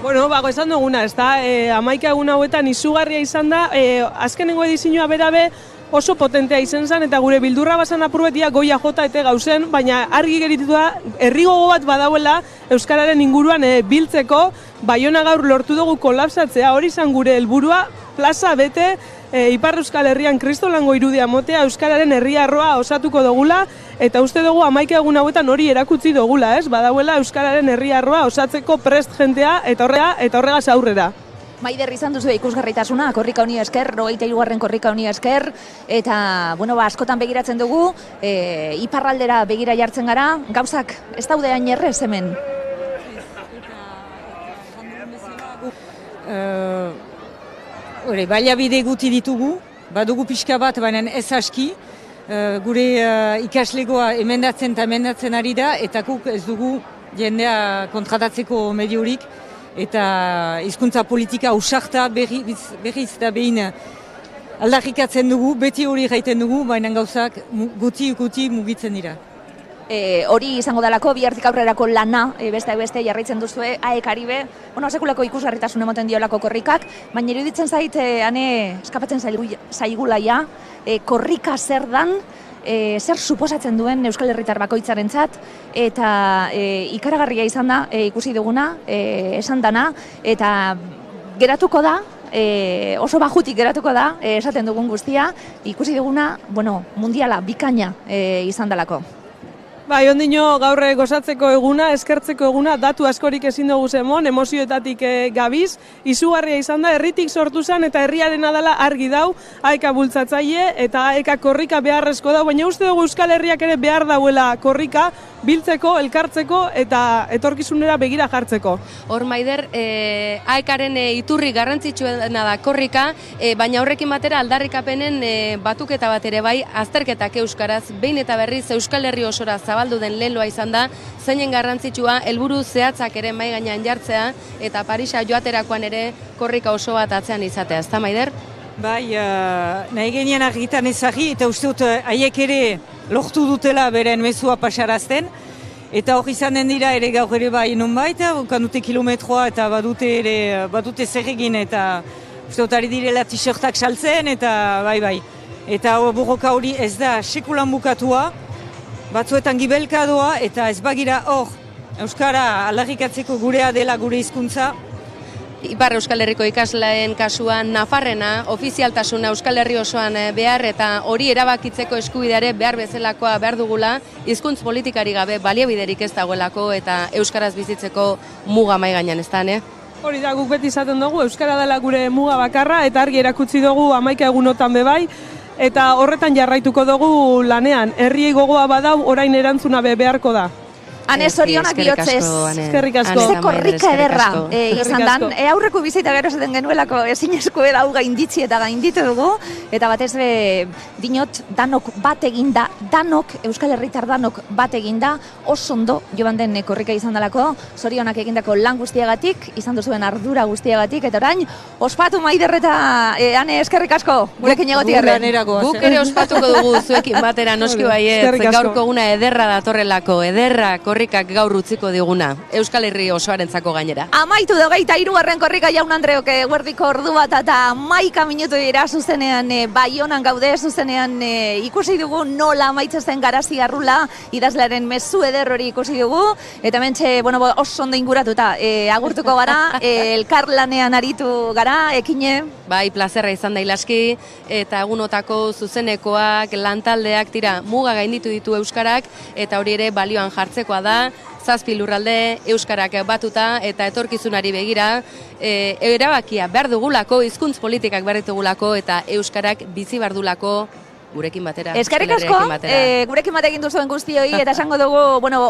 Bueno, esan duguna, ez da, 11 egun hauetan izugarria izan da, azkenengo edizioa berabe oso potentea izan zen, eta gure bildurra basan apurbetia goia jota eta gauzen, baina argi geritutu da, herri gogo bat badauela Euskararen inguruan biltzeko, Baiona gaur lortu dugu kolapsatzea, hori izan gure helburua, plaza bete, Ipar Euskal Herrian kristolango irudia motea, Euskararen herriarroa osatuko dugula, eta uste dugu 11 egun hauetan hori erakutsi dugula, ez? Badauela Euskararen herriarroa osatzeko prest jentea, eta horregaz aurrera. Maider izan duzu ikusgarritasuna, korrika honi esker, 23. korrika honi esker, eta, askotan begiratzen dugu, iparraldera begira jartzen gara, gauzak ez daude hain errez hemen. Baliabide guti ditugu, badugu pixka bat, baina ez aski, gure ikaslegoa emendatzen ari da, eta guk ez dugu jendea kontratatzeko mediorik, eta hizkuntza politika usarta berriz da behin aldarrikatzen dugu, beti hori gaiten dugu, baina gauzak guti mugitzen dira. Hori izango dalako, bihartik aurrerako lana, beste jarraitzen duzue, AEK-ari be, sekulako ikusgarritasun emoten diolako korrikak, baina iruditzen zait, ane eskapatzen zaigula ja, korrika zer dan, zer suposatzen duen Euskal Herritar bakoitzarentzat, eta ikaragarria izan da ikusi duguna, esan dana, eta geratuko da, oso bajutik geratuko da, esaten dugun guztia, ikusi duguna, mundiala, bikaina izan dalako. Bai, ondino gaur gozatzeko eguna, eskertzeko eguna, datu askorik ezin dugu zemon, emozioetatik gabiz, izugarria izan da, herritik sortu zen eta herriaren adala argi dau, AEK bultzatzaile eta AEK korrika beharrezko dau, baina uste dugu Euskal Herriak ere behar dauela korrika, biltzeko, elkartzeko eta etorkizunera begira jartzeko. Hor, Maider, AEK-aren iturri garrantzitsuena da korrika, baina horrekin batera aldarrikapenen batuketa bat ere bai, azterketak euskaraz, behin eta berriz Euskal Herri osora zabaldu den leloa izan da, zeinen garrantzitsua helburu zehatzak ere mai gainean jartzea, eta Parisa joaterakoan ere korrika oso bat atzean izatea, ezta Maider? Bai, nahi genian argitan ezagri, eta uste dut haiek ere lortu dutela beren mezua pasarazten, eta hor izan den dira ere gaur ere bai nonbait, dute kilometroa eta badute zer egin, eta uste dut ari direla t-shirtak saltzen, eta bai. Eta borroka hori ez da sekulan bukatua, batzuetan gibelka doa, eta ez bagira hor Euskara aldarrikatzeko gurea dela gure hizkuntza. Ipar Euskal Herriko ikasleen kasuan Nafarrena, ofizialtasuna Euskal Herri osoan behar eta hori erabakitzeko eskubideare behar bezalakoa behar dugula, hizkuntz politikari gabe baliabiderik ez dagoelako eta euskaraz bizitzeko muga mai gainean, ezta, ne? Hori da, guk beti izaten dugu, euskara dela gure muga bakarra eta argi erakutsi dugu 11 egunotan bebai, eta horretan jarraituko dugu lanean. Herriei gogoa badau, orain erantzuna beharko da. Ane, zorionak bihotzez. Eskerrik asko. Ze korrika ederra izan dan. Aurreko bizita gero zaten genuelako ezinezko edau gainditzi eta gainditu dugu. Eta batez dinot, danok bat eginda, Euskal Herritar danok bat eginda, oso ondo joan den korrika izan dalako, zorionak egindako lan guztiagatik, izan duzuen ardura guztiagatik, eta orain, ospatu Maider eta Ane, eskerrik asko, gurekin egoti erren. Guk ere ospatuko dugu zuekin batera noski baiet, gaurko guna ederra datorrelako, ederra korrikak gaur utziko diguna, Euskal Herri osoarentzako gainera. Amaitu da 23. korrika Jaun Andreok eguerdiko ordu bat eta 11 minutu dira zuzenean Baionan gaude, zuzenean ikusi dugu nola amaitzen zen Garazi Arrula, idazlearen mezu eder hori ikusi dugu, eta mentxe, oso ondo inguratuta, agurtuko gara, elkarlanean aritu gara, ekine? Bai, plazerra izan da ilaski, eta egunotako zuzenekoak, lantaldeak, tira, muga gainditu ditu euskarak, eta hori ere balioan jartzekoa da, 7 lurralde euskarak batuta eta etorkizunari begira erabakia behar dugulako, hizkuntz politikak behar dugulako eta euskarak bizi behar dugulako gurekin batera. Eskerrik asko, gurekin bat egin duzuen guztioi, eta esango dugu,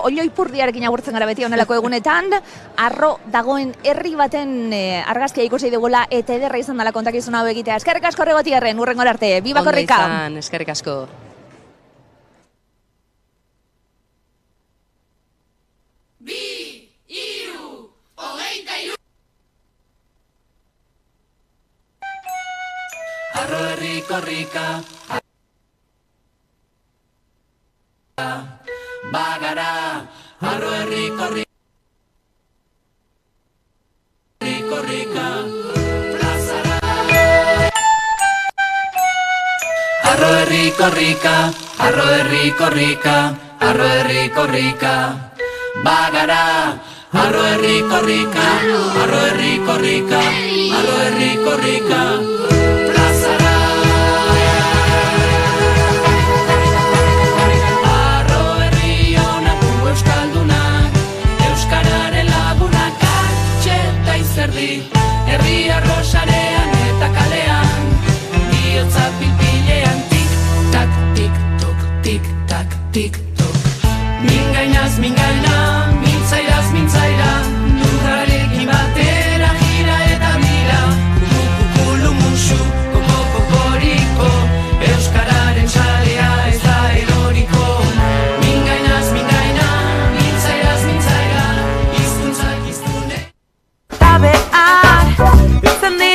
Olloi Purdiarekin agurtzen gara beti honelako egunetan, arro dagoen herri baten argazkia ikusi dugula, eta ederra izan dela kontakizun hau egitea. Eskerrik asko horregotiarren, urrengor arte, biba korrika! Ondo izan, eskerrik asko. Arro herri korrika bagara, arro herri korrika plazara. Arro herri korrika, arro herri korrika, arro herri korrika bagara, arro herri korrika, arro herri korrika, arro herri korrika plazara. Arro herri honak euskaldunak, euskararen lagunak atxe eta izerdi, herria rosaren